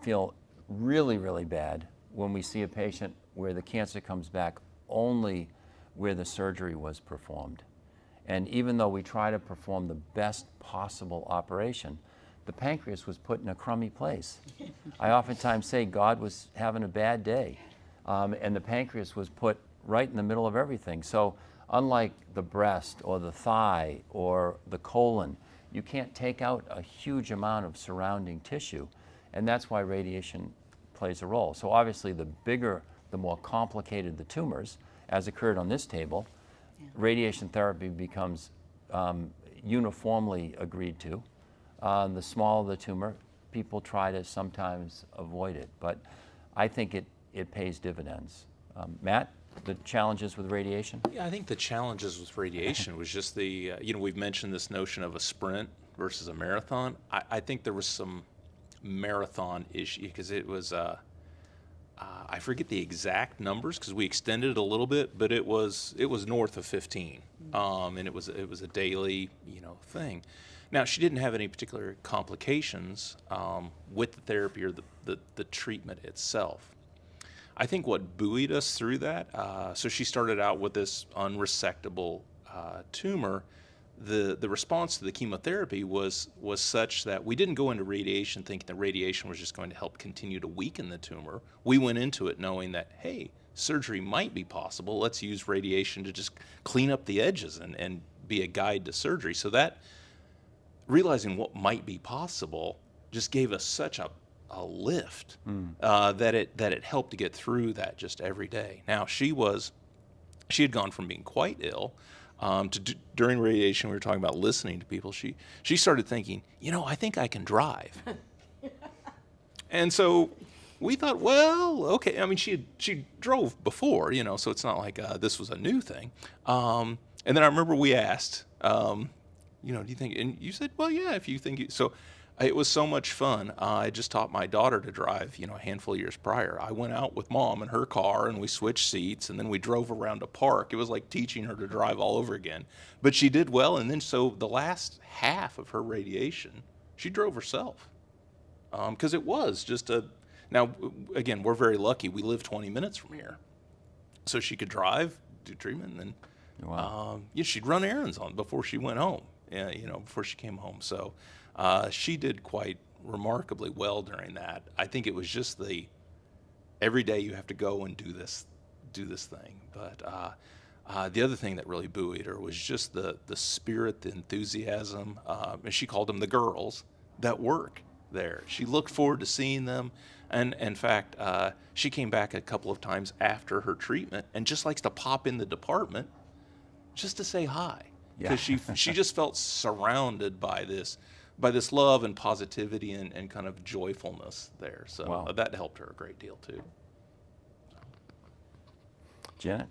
feel really, really bad when we see a patient where the cancer comes back only where the surgery was performed. And even though we try to perform the best possible operation, the pancreas was put in a crummy place. I oftentimes say God was having a bad day, and the pancreas was put right in the middle of everything. So unlike the breast or the thigh or the colon, you can't take out a huge amount of surrounding tissue, and that's why radiation plays a role. So obviously the bigger, the more complicated the tumors, as occurred on this table, radiation therapy becomes uniformly agreed to. The smaller the tumor, people try to sometimes avoid it, but I think it pays dividends. Matt, the challenges with radiation? Yeah, I think the challenges with radiation was just we've mentioned this notion of a sprint versus a marathon. I think there was some marathon issue because it was, I forget the exact numbers because we extended it a little bit, but it was north of 15, and it was a daily thing. Now she didn't have any particular complications with the therapy or the treatment itself. I think what buoyed us through that, so she started out with this unresectable tumor. The response to the chemotherapy was such that we didn't go into radiation thinking that radiation was just going to help continue to weaken the tumor. We went into it knowing that, hey, surgery might be possible. Let's use radiation to just clean up the edges and be a guide to surgery. So that, realizing what might be possible, just gave us such a lift that it helped to get through that just every day. Now she had gone from being quite ill during radiation. We were talking about listening to people. She started thinking, I think I can drive. And so we thought, well, okay. I mean, she drove before, so it's not like this was a new thing. And then I remember we asked, do you think? And you said, well, yeah, if you think so. It was so much fun. I just taught my daughter to drive, a handful of years prior. I went out with Mom in her car, and we switched seats, and then we drove around a park. It was like teaching her to drive all over again. But she did well, and then so the last half of her radiation, she drove herself. Because it was just now, again, we're very lucky. We live 20 minutes from here. So she could drive, do treatment, and then Wow. she'd run errands before she went home, before she came home. So she did quite remarkably well during that. I think it was just every day you have to go and do this thing. But the other thing that really buoyed her was just the spirit, the enthusiasm, and she called them the girls that work there. She looked forward to seeing them, and in fact, she came back a couple of times after her treatment and just likes to pop in the department just to say hi, because she just felt surrounded by this love and positivity and kind of joyfulness there. So Wow. that helped her a great deal too. Janet?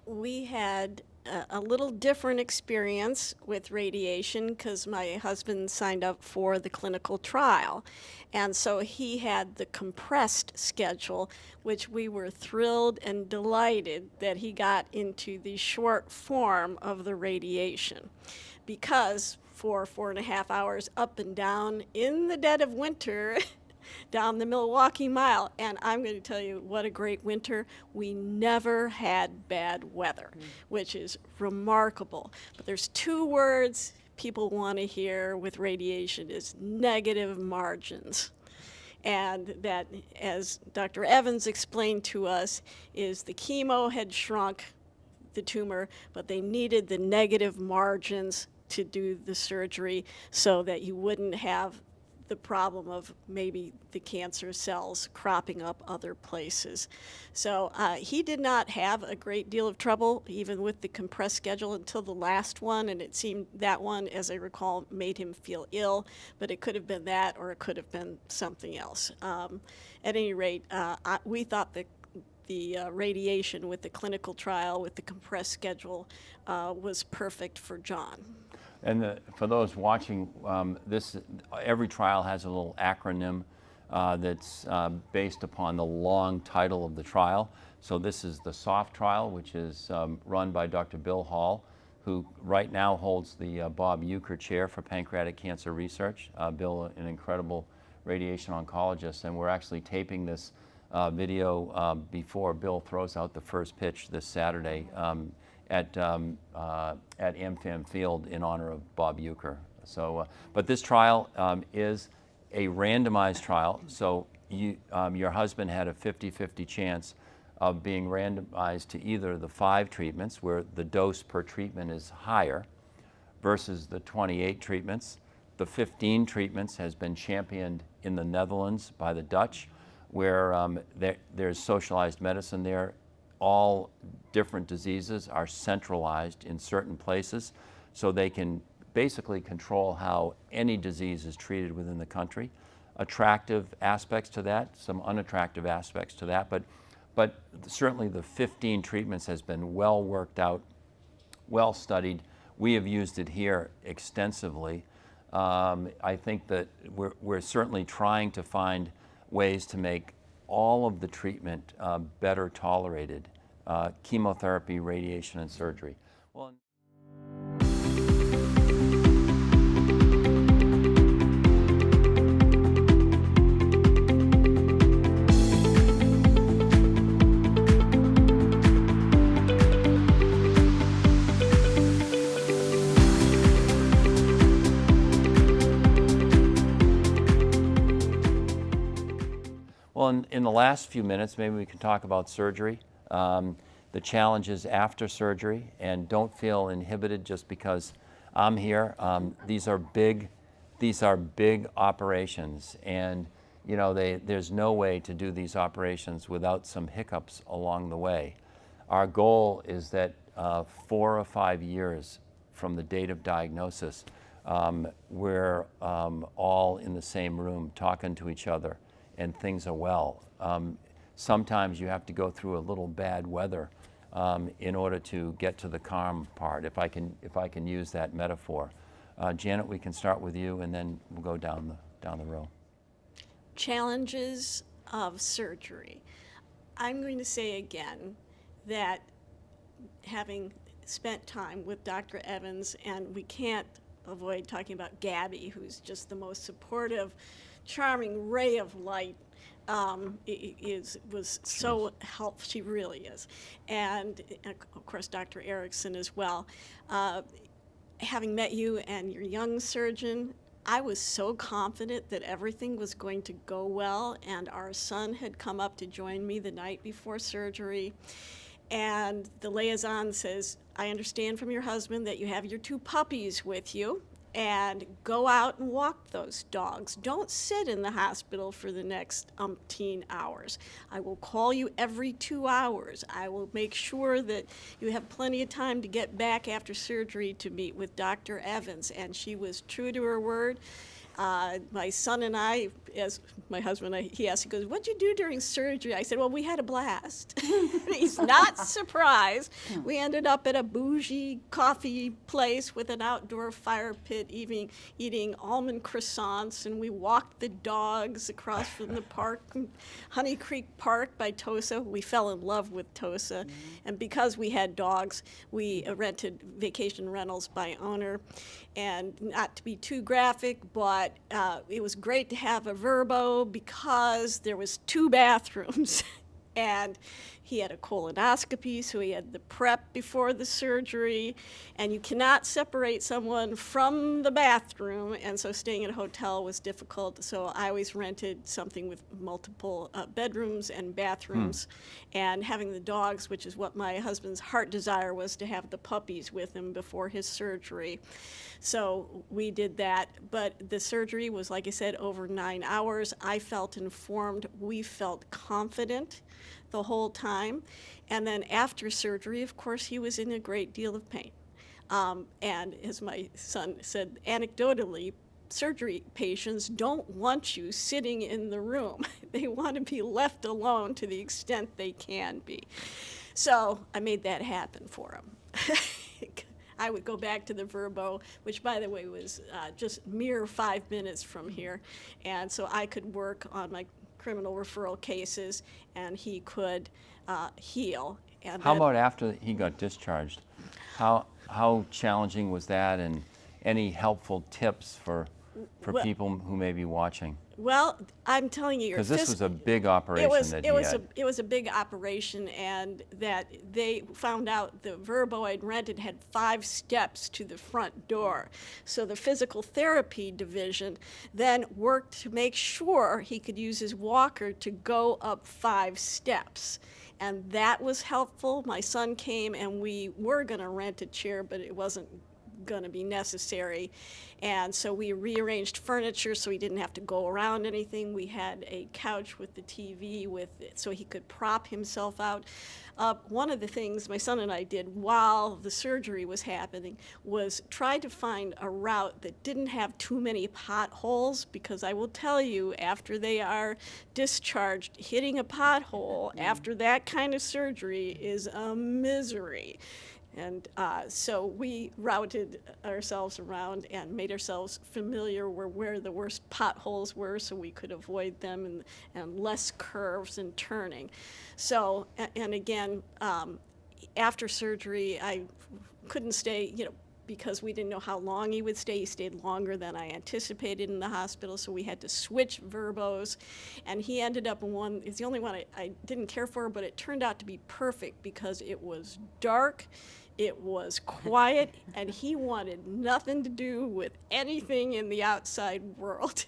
We had a little different experience with radiation because my husband signed up for the clinical trial. And so he had the compressed schedule, which we were thrilled and delighted that he got into the short form of the radiation. Because for 4.5 hours up and down in the dead of winter, down the Milwaukee Mile. And I'm going to tell you what a great winter. We never had bad weather, which is remarkable. But there's 2 words people want to hear with radiation is negative margins. And that, as Dr. Evans explained to us, is the chemo had shrunk the tumor, but they needed the negative margins to do the surgery so that you wouldn't have the problem of maybe the cancer cells cropping up other places. So he did not have a great deal of trouble even with the compressed schedule until the last one, and it seemed that one, as I recall, made him feel ill, but it could have been that or it could have been something else. At any rate, we thought that the radiation with the clinical trial with the compressed schedule was perfect for John. And for those watching, every trial has a little acronym that's based upon the long title of the trial. So this is the SOFT trial, which is run by Dr. Bill Hall, who right now holds the Bob Uecker Chair for Pancreatic Cancer Research. Bill, an incredible radiation oncologist, and we're actually taping this video before Bill throws out the first pitch this Saturday at AmFam Field in honor of Bob Uecker. So, but this trial is a randomized trial. So your husband had a 50-50 chance of being randomized to either the 5 treatments, where the dose per treatment is higher, versus the 28 treatments. The 15 treatments has been championed in the Netherlands by the Dutch, where there's socialized medicine there. All different diseases are centralized in certain places, so they can basically control how any disease is treated within the country. Attractive aspects to that, some unattractive aspects to that, but certainly the 15 treatments has been well worked out, well studied. We have used it here extensively. I think that we're certainly trying to find ways to make all of the treatment better tolerated, chemotherapy, radiation, and surgery. Well, in the last few minutes, maybe we can talk about surgery, the challenges after surgery, and don't feel inhibited just because I'm here. These are big operations, and you know there's no way to do these operations without some hiccups along the way. Our goal is that 4 or 5 years from the date of diagnosis, we're all in the same room talking to each other, and things are well. Sometimes you have to go through a little bad weather in order to get to the calm part, if I can use that metaphor. Janet, we can start with you, and then we'll go down the row. Challenges of surgery. I'm going to say again that having spent time with Dr. Evans, and we can't avoid talking about Gabby, who's just the most supportive, charming ray of light, was so helpful. She really is. And of course, Dr. Erickson as well. Having met you and your young surgeon, I was so confident that everything was going to go well, and our son had come up to join me the night before surgery. And the liaison says, I understand from your husband that you have your 2 puppies with you, and go out and walk those dogs. Don't sit in the hospital for the next umpteen hours. I will call you every 2 hours. I will make sure that you have plenty of time to get back after surgery to meet with Dr. Evans. And she was true to her word. My son and I, as my husband, he asked, he goes, what'd you do during surgery? I said, well, we had a blast. He's not surprised. We ended up at a bougie coffee place with an outdoor fire pit, eating almond croissants, and we walked the dogs across from the park, Honey Creek Park by Tosa. We fell in love with Tosa. And because we had dogs, we rented vacation rentals by owner. And not to be too graphic, but it was great to have a Verbo because there was 2 bathrooms. And he had a colonoscopy, so he had the prep before the surgery. And you cannot separate someone from the bathroom, and so staying at a hotel was difficult. So I always rented something with multiple bedrooms and bathrooms. And having the dogs, which is what my husband's heart desire was, to have the puppies with him before his surgery. So we did that. But the surgery was, like I said, over 9 hours. I felt informed. We felt confident the whole time. And then after surgery, of course, he was in a great deal of pain. And as my son said, anecdotally, surgery patients don't want you sitting in the room. They want to be left alone to the extent they can be. So I made that happen for him. I would go back to the Verbo, which, by the way, was just mere 5 minutes from here. And so I could work on my criminal referral cases, and he could heal. And How then- about after he got discharged? How challenging was that, and any helpful tips for Well- people who may be watching? Well, I'm telling you, your Because this phys- was a big operation that he had. It was a big operation, and that they found out the Verbo I'd rented had 5 steps to the front door. So the physical therapy division then worked to make sure he could use his walker to go up 5 steps. And that was helpful. My son came, and we were going to rent a chair, but it wasn't going to be necessary. And so we rearranged furniture so he didn't have to go around anything. We had a couch with the TV with it so he could prop himself out. One of the things my son and I did while the surgery was happening was try to find a route that didn't have too many potholes, because I will tell you, after they are discharged, hitting a pothole after that kind of surgery is a misery. And so we routed ourselves around and made ourselves familiar where the worst potholes were so we could avoid them, and less curves and turning. So, and again, after surgery, I couldn't stay, because we didn't know how long he would stay. He stayed longer than I anticipated in the hospital, so we had to switch Verbos. And he ended up in one, it's the only one I didn't care for, but it turned out to be perfect because it was dark, it was quiet, and he wanted nothing to do with anything in the outside world.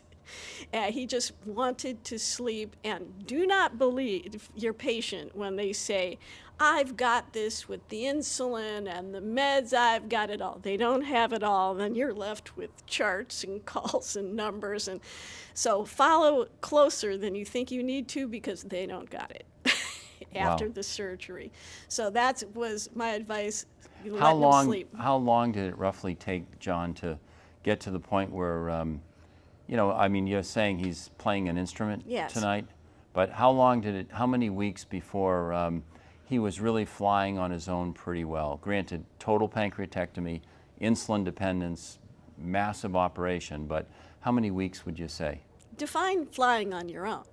He just wanted to sleep. And do not believe your patient when they say, I've got this with the insulin and the meds, I've got it all. They don't have it all. Then you're left with charts and calls and numbers. And so follow closer than you think you need to, because they don't got it after Wow. the surgery. So that was my advice. How Let them sleep. long did it roughly take John to get to the point where, you're saying he's playing an instrument Yes. tonight, but how many weeks before he was really flying on his own pretty well? Granted, total pancreatectomy, insulin dependence, massive operation, but how many weeks would you say? Define flying on your own.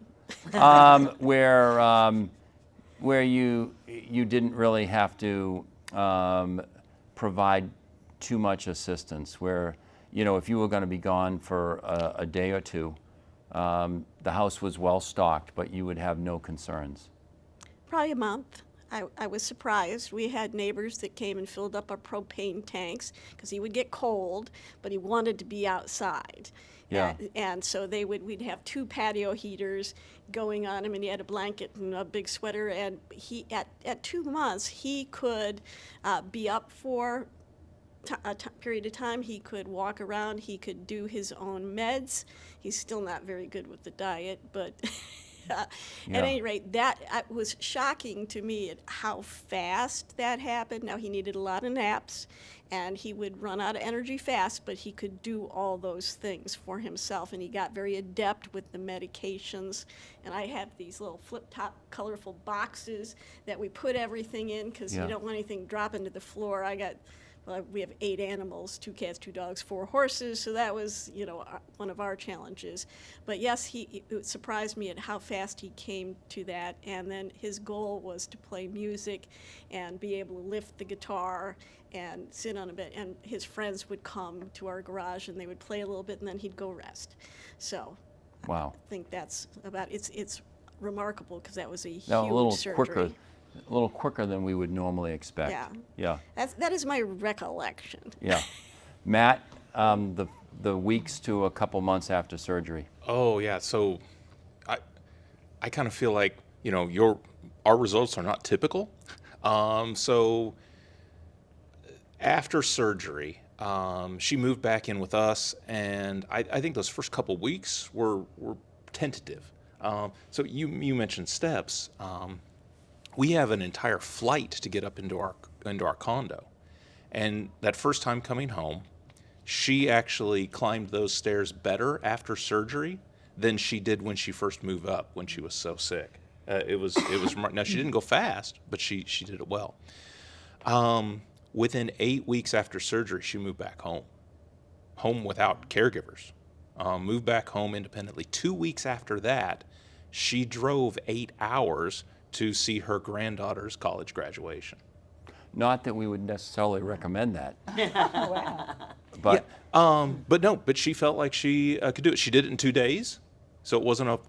Where you didn't really have to provide too much assistance, where, if you were going to be gone for a day or two, the house was well stocked, but you would have no concerns. Probably a month. I was surprised. We had neighbors that came and filled up our propane tanks because he would get cold, but he wanted to be outside. Yeah. And so we'd have 2 patio heaters going on him, and he had a blanket and a big sweater. And at 2 months, he could be up for a period of time. He could walk around. He could do his own meds. He's still not very good with the diet, but at any rate, that was shocking to me at how fast that happened. Now, he needed a lot of naps, and he would run out of energy fast, but he could do all those things for himself, and he got very adept with the medications. And I have these little flip-top colorful boxes that we put everything in because you don't want anything dropping to the floor. We have 8 animals, 2 cats, 2 dogs, 4 horses, so that was, one of our challenges. But yes, it surprised me at how fast he came to that, and then his goal was to play music and be able to lift the guitar and sit on a bed, and his friends would come to our garage and they would play a little bit and then he'd go rest. So Wow. I think that's about, it's remarkable because that was a huge Now, surgery. a little quicker than we would normally expect. Yeah. Yeah. That is my recollection. Yeah. Matt, the weeks to a couple months after surgery. Oh yeah, so I kind of feel like our results are not typical. So after surgery, she moved back in with us, and I think those first couple weeks were tentative. So you mentioned steps. We have an entire flight to get up into our condo, and that first time coming home, she actually climbed those stairs better after surgery than she did when she first moved up when she was so sick. It was now she didn't go fast, but she did it well. Within 8 weeks after surgery, she moved back home without caregivers. Moved back home independently. 2 weeks after that, she drove 8 hours to see her granddaughter's college graduation. Not that we would necessarily recommend that. Wow. But But she felt like she could do it. She did it in 2 days, so it wasn't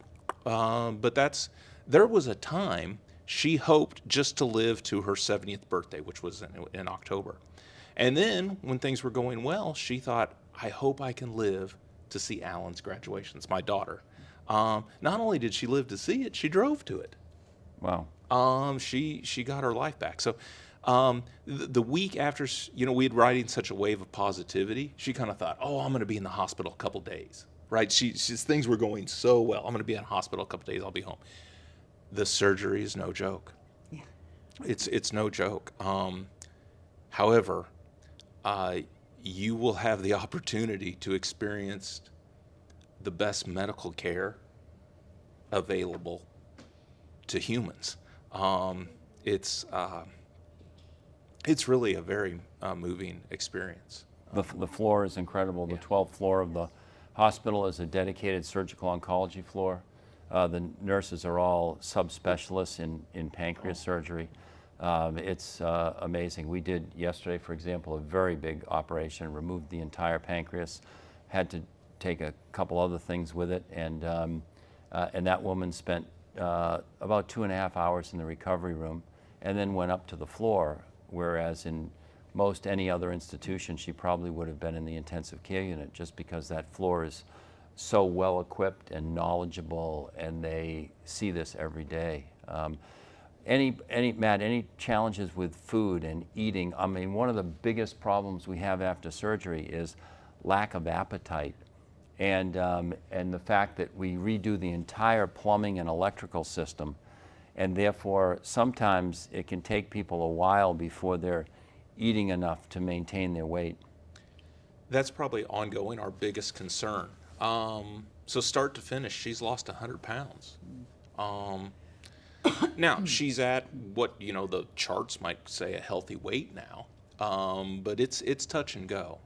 there was a time she hoped just to live to her 70th birthday, which was in October. And then when things were going well, she thought, I hope I can live to see Alan's graduation. It's my daughter. Not only did she live to see it, she drove to it. wow. She got her life back. So the week after, we'd riding such a wave of positivity, she kind of thought, oh, I'm going to be in the hospital a couple days, right? Things were going so well. I'm going to be in the hospital a couple days. I'll be home. The surgery is no joke. Yeah. It's no joke. However, you will have the opportunity to experience the best medical care available to humans. It's really a very moving experience. The floor is incredible. The 12th floor of the hospital is a dedicated surgical oncology floor. The nurses are all subspecialists in pancreas surgery. It's amazing. We did yesterday, for example, a very big operation, removed the entire pancreas, had to take a couple other things with it, and that woman spent about 2.5 hours in the recovery room and then went up to the floor, whereas in most any other institution, she probably would have been in the intensive care unit just because that floor is so well equipped and knowledgeable, and they see this every day. Matt, any challenges with food and eating? I mean, one of the biggest problems we have after surgery is lack of appetite, and the fact that we redo the entire plumbing and electrical system, and therefore sometimes it can take people a while before they're eating enough to maintain their weight. That's probably ongoing, our biggest concern. So start to finish, she's lost 100 pounds. Now, she's at what, the charts might say a healthy weight now, but it's touch and go.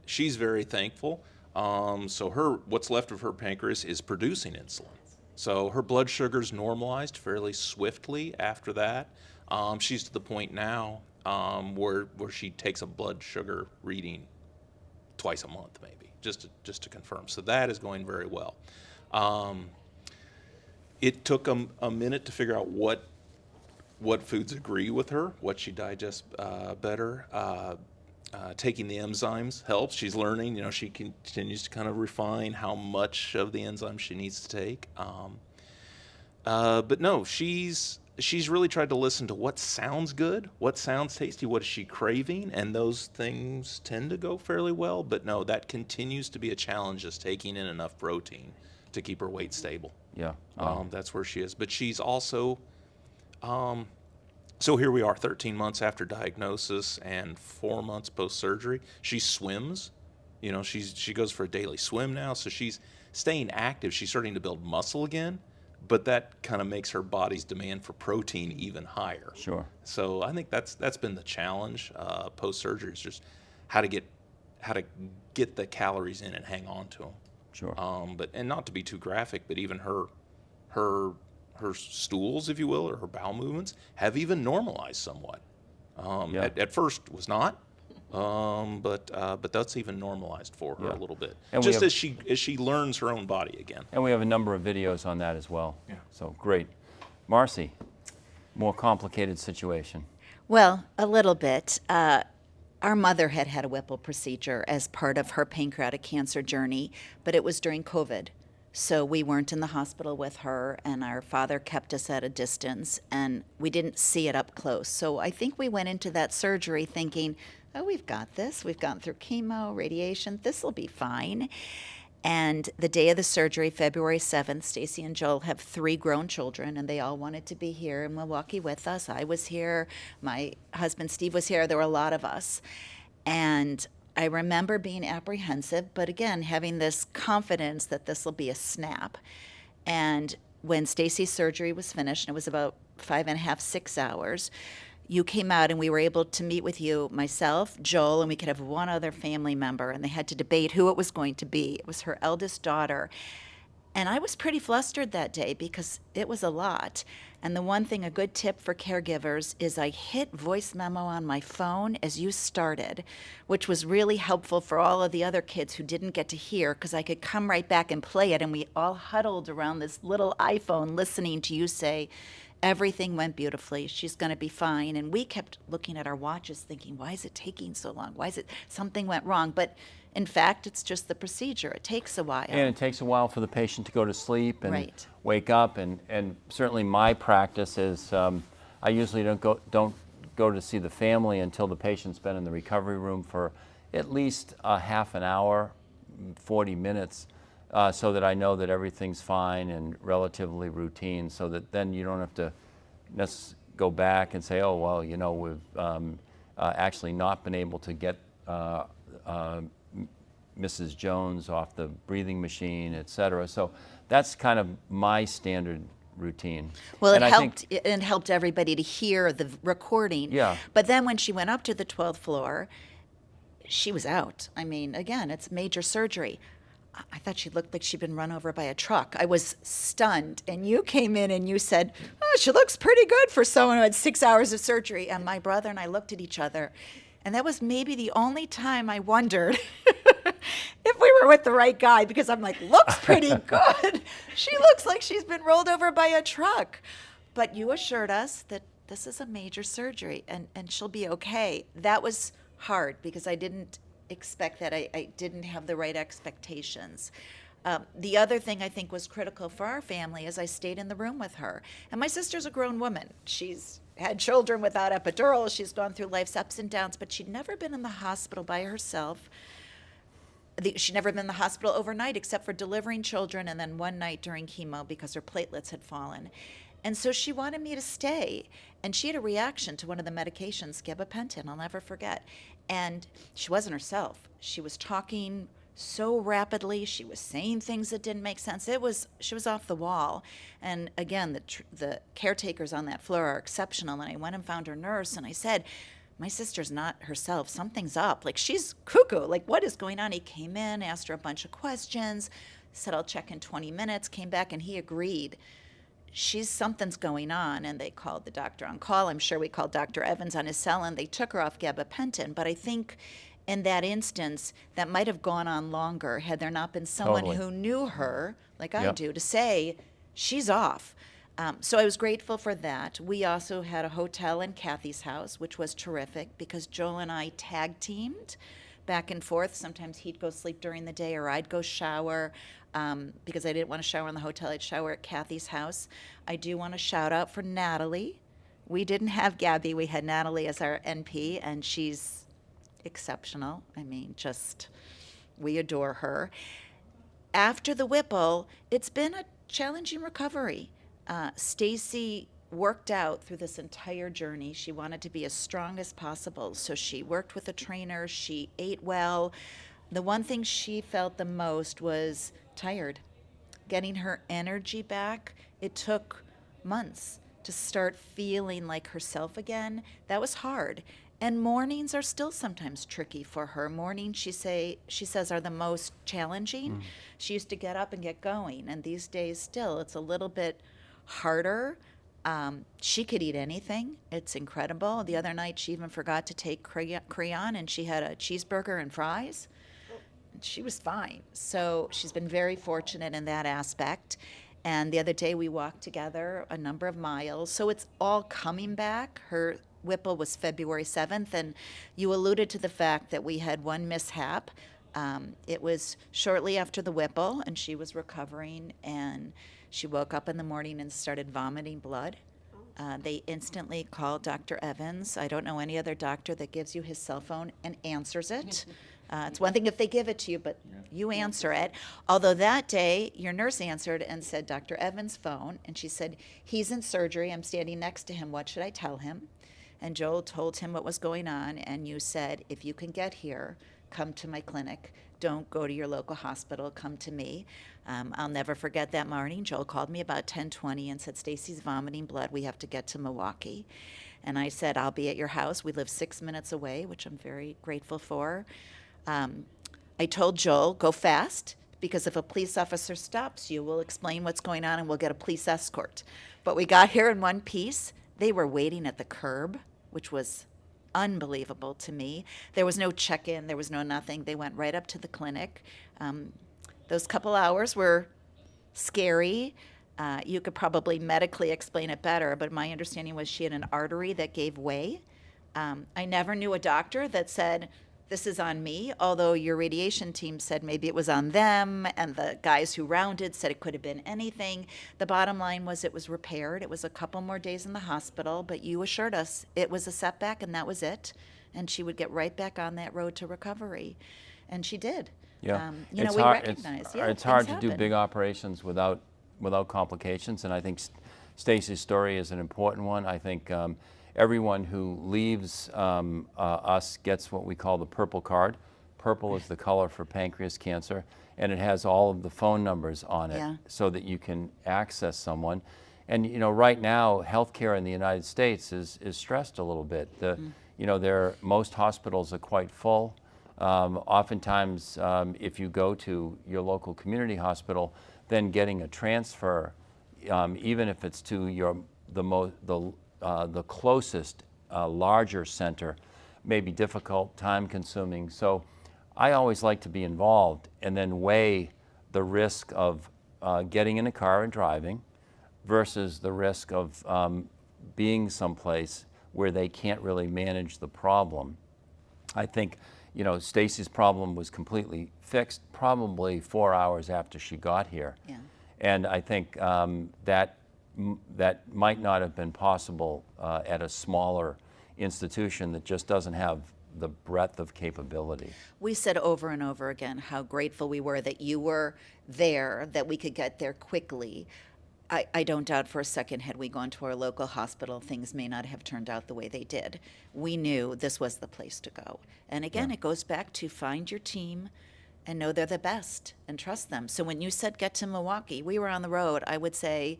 She's very thankful. So what's left of her pancreas is producing insulin. So her blood sugar's normalized fairly swiftly after that. She's to the point now where she takes a blood sugar reading twice a month, maybe, just to confirm. So that is going very well. It took a minute to figure out what what foods agree with her, what she digests better. Taking the enzymes helps. She's learning. She continues to kind of refine how much of the enzymes she needs to take. But no, she's really tried to listen to what sounds good, what sounds tasty, what is she craving, and those things tend to go fairly well. But no, that continues to be a challenge, is taking in enough protein to keep her weight stable. Yeah. That's where she is. But she's also, so here we are, 13 months after diagnosis and 4 months post-surgery. She swims. She goes for a daily swim now, so she's staying active. She's starting to build muscle again, but that kind of makes her body's demand for protein even higher. Sure. So I think that's been the challenge post-surgery, is just how to get the calories in and hang on to them. Sure. And not to be too graphic, but even her stools, if you will, or her bowel movements have even normalized somewhat. Yeah. At first was not, but that's even normalized for her Yeah. a little bit. And Just as she learns her own body again. And we have a number of videos on that as well. Yeah. So great. Marcy, more complicated situation. Well, a little bit. Our mother had a Whipple procedure as part of her pancreatic cancer journey, but it was during COVID. So we weren't in the hospital with her, and our father kept us at a distance, and we didn't see it up close. So I think we went into that surgery thinking, oh, we've got this. We've gone through chemo, radiation. This will be fine. And the day of the surgery, February 7th, Stacy and Joel have 3 grown children, and they all wanted to be here in Milwaukee with us. I was here. My husband, Steve, was here. There were a lot of us. And I remember being apprehensive, but again, having this confidence that this will be a snap. And when Stacy's surgery was finished, and it was about 5.5, 6 hours, you came out and we were able to meet with you, myself, Joel, and we could have one other family member, and they had to debate who it was going to be. It was her eldest daughter. And I was pretty flustered that day because it was a lot. And the one thing, a good tip for caregivers, is I hit voice memo on my phone as you started, which was really helpful for all of the other kids who didn't get to hear, because I could come right back and play it. And we all huddled around this little iPhone listening to you say, everything went beautifully. She's going to be fine. And we kept looking at our watches thinking, why is it taking so long? Why is it something went wrong? But in fact, it's just the procedure. It takes a while. And it takes a while for the patient to go to sleep and Right. wake up. And certainly my practice is I usually don't go to see the family until the patient's been in the recovery room for at least a half an hour, 40 minutes, so that I know that everything's fine and relatively routine, so that then you don't have to go back and say, oh, well, we've actually not been able to get Mrs. Jones off the breathing machine, et cetera. So that's kind of my standard routine. Well, And I think- it helped everybody to hear the recording. Yeah. But then when she went up to the 12th floor, she was out. I mean, again, it's major surgery. I thought she looked like she'd been run over by a truck. I was stunned. And you came in and you said, oh, she looks pretty good for someone who had 6 hours of surgery. And my brother and I looked at each other. And that was maybe the only time I wondered if we were with the right guy, because I'm like, looks pretty good. She looks like she's been rolled over by a truck. But you assured us that this is a major surgery and she'll be okay. That was hard because I didn't expect that. I didn't have the right expectations. The other thing I think was critical for our family is I stayed in the room with her. And my sister's a grown woman. She's had children without epidurals. She's gone through life's ups and downs, but she'd never been in the hospital by herself. She'd never been in the hospital overnight except for delivering children and then one night during chemo because her platelets had fallen. And so she wanted me to stay. And she had a reaction to one of the medications, gabapentin, I'll never forget. And she wasn't herself. She was talking so rapidly. She was saying things that didn't make sense. She was off the wall. And again, the caretakers on that floor are exceptional. And I went and found her nurse and I said, my sister's not herself. Something's up. Like, she's cuckoo. Like, what is going on? He came in, asked her a bunch of questions, said, I'll check in 20 minutes, came back, and he agreed. Something's going on. And they called the doctor on call. I'm sure we called Dr. Evans on his cell, and they took her off gabapentin. But I think in that instance, that might have gone on longer had there not been someone Totally. who knew her, like I Yep. do, to say, she's off. So I was grateful for that. We also had a hotel in Kathy's house, which was terrific because Joel and I tag teamed back and forth. Sometimes he'd go sleep during the day or I'd go shower. Because I didn't want to shower in the hotel, I'd shower at Kathy's house. I do want to shout out for Natalie. We didn't have Gabby, we had Natalie as our NP, and she's exceptional. I mean, just, we adore her. After the Whipple, it's been a challenging recovery. Stacy worked out through this entire journey. She wanted to be as strong as possible, so she worked with a trainer, she ate well. The one thing she felt the most was tired. Getting her energy back, it took months to start feeling like herself again. That was hard. And mornings are still sometimes tricky for her. Mornings, she says, are the most challenging. She used to get up and get going, and these days still, it's a little bit harder. She could eat anything. It's incredible. The other night, she even forgot to take crayon, and she had a cheeseburger and fries. She was fine. So she's been very fortunate in that aspect. And the other day, we walked together a number of miles. So it's all coming back. Her Whipple was February 7th, and you alluded to the fact that we had one mishap. It was shortly after the Whipple, and she was recovering, and she woke up in the morning and started vomiting blood. They instantly called Dr. Evans. I don't know any other doctor that gives you his cell phone and answers it. It's one thing if they give it to you, but you answer it. Although that day, your nurse answered and said, Dr. Evans' phone, and she said, he's in surgery. I'm standing next to him. What should I tell him? And Joel told him what was going on, and you said, if you can get here, come to my clinic. Don't go to your local hospital. Come to me. I'll never forget that morning. Joel called me about 10:20 and said, Stacy's vomiting blood. We have to get to Milwaukee. And I said, I'll be at your house. We live 6 minutes away, which I'm very grateful for. I told Joel, go fast, because if a police officer stops you, we'll explain what's going on and we'll get a police escort. But we got here in one piece. They were waiting at the curb, which was unbelievable to me. There was no check-in. There was no nothing. They went right up to the clinic. Those couple hours were scary. You could probably medically explain it better, but my understanding was she had an artery that gave way. I never knew a doctor that said, this is on me, although your radiation team said maybe it was on them, and the guys who rounded said it could have been anything. The bottom line was it was repaired. It was a couple more days in the hospital, but you assured us it was a setback and that was it, and she would get right back on that road to recovery. And she did. Yeah, We it's hard, recognize. it's hard to things do happen. big operations without complications, and I think Stacy's story is an important one. I think everyone who leaves us gets what we call the purple card. Purple is the color for pancreas cancer, and it has all of the phone numbers on it so that you can access someone. And right now, healthcare in the United States is stressed a little bit. Most hospitals are quite full. Oftentimes, if you go to your local community hospital, then getting a transfer, even if it's to the closest larger center, may be difficult, time-consuming. So I always like to be involved and then weigh the risk of getting in a car and driving versus the risk of being someplace where they can't really manage the problem. I think, Stacy's problem was completely fixed probably 4 hours after she got here. Yeah. And I think that might not have been possible at a smaller institution that just doesn't have the breadth of capability. We said over and over again how grateful we were that you were there, that we could get there quickly. I don't doubt for a second, had we gone to our local hospital, things may not have turned out the way they did. We knew this was the place to go. And again, it goes back to find your team and know they're the best and trust them. So when you said get to Milwaukee, we were on the road, I would say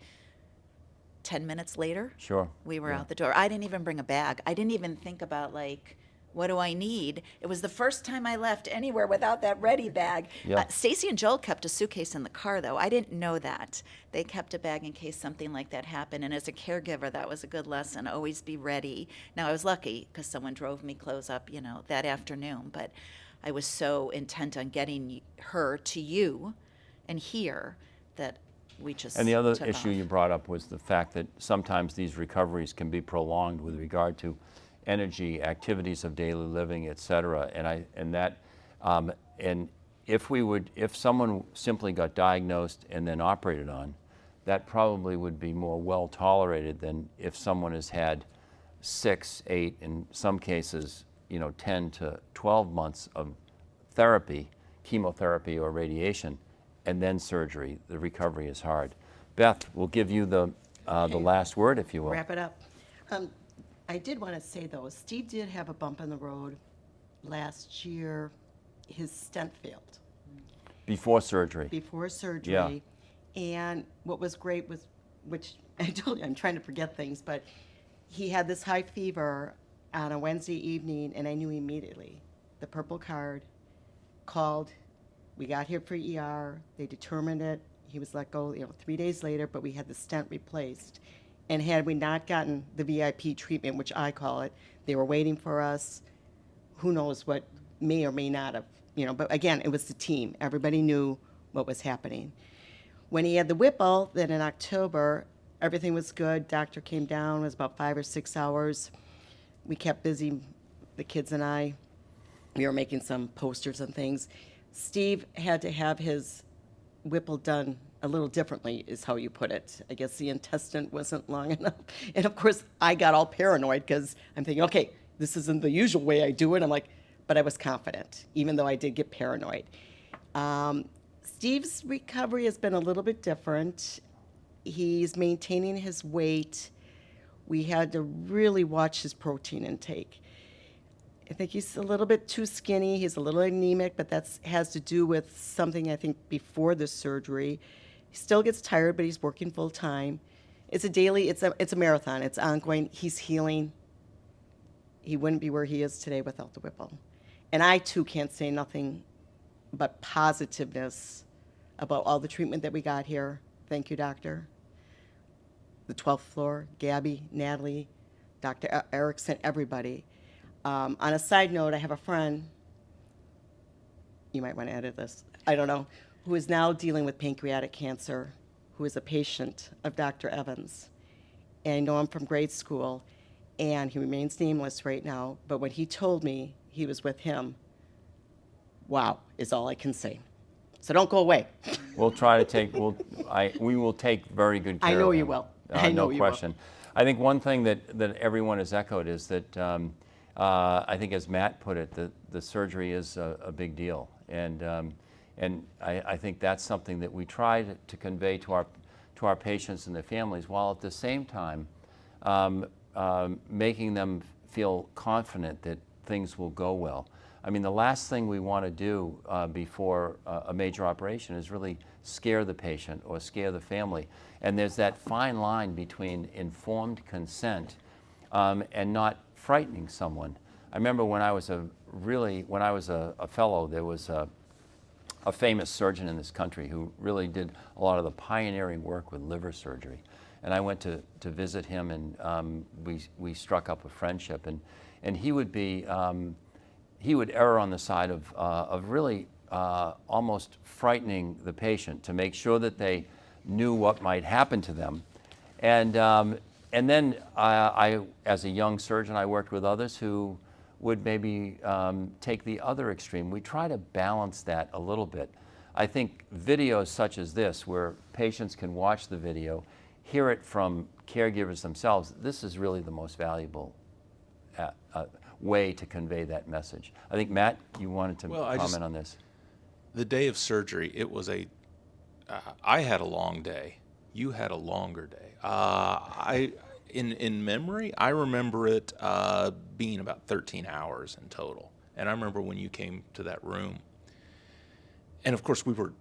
10 minutes later, Sure. we were out the door. I didn't even bring a bag. I didn't even think about what do I need? It was the first time I left anywhere without that ready bag. Yeah. Stacy and Joel kept a suitcase in the car, though. I didn't know that. They kept a bag in case something like that happened. And as a caregiver, that was a good lesson. Always be ready. Now, I was lucky because someone drove me clothes up, that afternoon. But I was so intent on getting her to you and here that we just And the other took issue off. you brought up was the fact that sometimes these recoveries can be prolonged with regard to energy, activities of daily living, et cetera. And if someone simply got diagnosed and then operated on, that probably would be more well tolerated than if someone has had 6, 8, in some cases, 10 to 12 months of therapy, chemotherapy or radiation, and then surgery. The recovery is hard. Beth, we'll give you the last word, if you will. Wrap it up. I did want to say, though, Steve did have a bump in the road last year. His stent failed Before surgery. before surgery. And what was great was, which I told you, I'm trying to forget things, but he had this high fever on a Wednesday evening, and I knew immediately. The purple card called. We got here for ER. They determined it. He was let go, 3 days later, but we had the stent replaced. And had we not gotten the VIP treatment, which I call it, they were waiting for us. Who knows what may or may not have, but again, it was the team. Everybody knew what was happening. When he had the Whipple, then in October, everything was good. Doctor came down, it was about 5 or 6 hours. We kept busy, the kids and I. We were making some posters and things. Steve had to have his Whipple done a little differently, is how you put it. I guess the intestine wasn't long enough. And of course, I got all paranoid because I'm thinking, okay, this isn't the usual way I do it. I'm like, but I was confident, even though I did get paranoid. Steve's recovery has been a little bit different. He's maintaining his weight. We had to really watch his protein intake. I think he's a little bit too skinny. He's a little anemic, but that has to do with something I think before the surgery. He still gets tired, but he's working full time. It's a marathon. It's ongoing. He's healing. He wouldn't be where he is today without the Whipple. And I too can't say nothing but positiveness about all the treatment that we got here. Thank you, doctor. The 12th floor, Gabby, Natalie, Dr. Erickson, everybody. On a side note, I have a friend, you might want to edit this, I don't know, who is now dealing with pancreatic cancer, who is a patient of Dr. Evans. And I know him from grade school, and he remains nameless right now, but when he told me he was with him, wow, is all I can say. So don't go away. We'll try to take, we will take very good care of I him. know you will. I know no you will. question. I think one thing that everyone has echoed is that I think, as Matt put it, the surgery is a big deal, and I think that's something that we try to convey to our patients and their families, while at the same time making them feel confident that things will go well. I mean, the last thing we want to do before a major operation is really scare the patient or scare the family. And there's that fine line between informed consent and not frightening someone. I remember when I was a fellow, there was a famous surgeon in this country who really did a lot of the pioneering work with liver surgery. And I went to visit him, and we struck up a friendship. And he would err on the side of really almost frightening the patient to make sure that they knew what might happen to them. And then I, as a young surgeon, I worked with others who would maybe take the other extreme. We try to balance that a little bit. I think videos such as this, where patients can watch the video, hear it from caregivers themselves, this is really the most valuable way to convey that message. I think, Matt, you wanted to comment on this. The day of surgery, it was I had a long day. You had a longer day. In memory, I remember it being about 13 hours in total. And I remember when you came to that room. And of course, we were,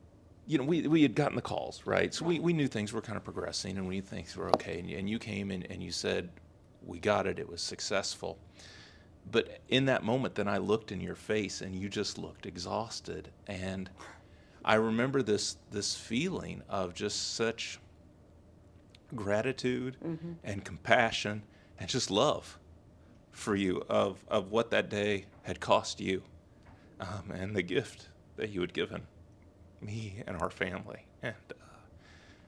we had gotten the calls, right? So we knew things were kind of progressing, and we knew things were okay. And you came in and you said, we got it, it was successful. But in that moment, then I looked in your face, and you just looked exhausted. And I remember this feeling of just such gratitude and compassion and just love for you of what that day had cost you, and the gift that you had given me and our family. And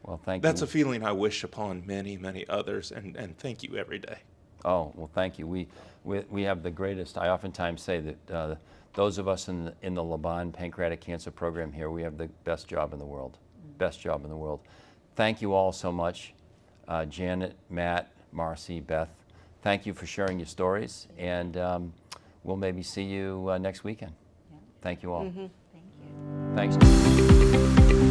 Well, thank That's you. a feeling I wish upon many, many others, and thank you every day. Oh, well, thank you. We have the greatest, I oftentimes say that those of us in the Laban Pancreatic Cancer Program here, we have the best job in the world. Best job in the world. Thank you all so much. Janet, Matt, Marcy, Beth, thank you for sharing your stories, and we'll maybe see you next weekend. Thank you all. Thank you. Thanks.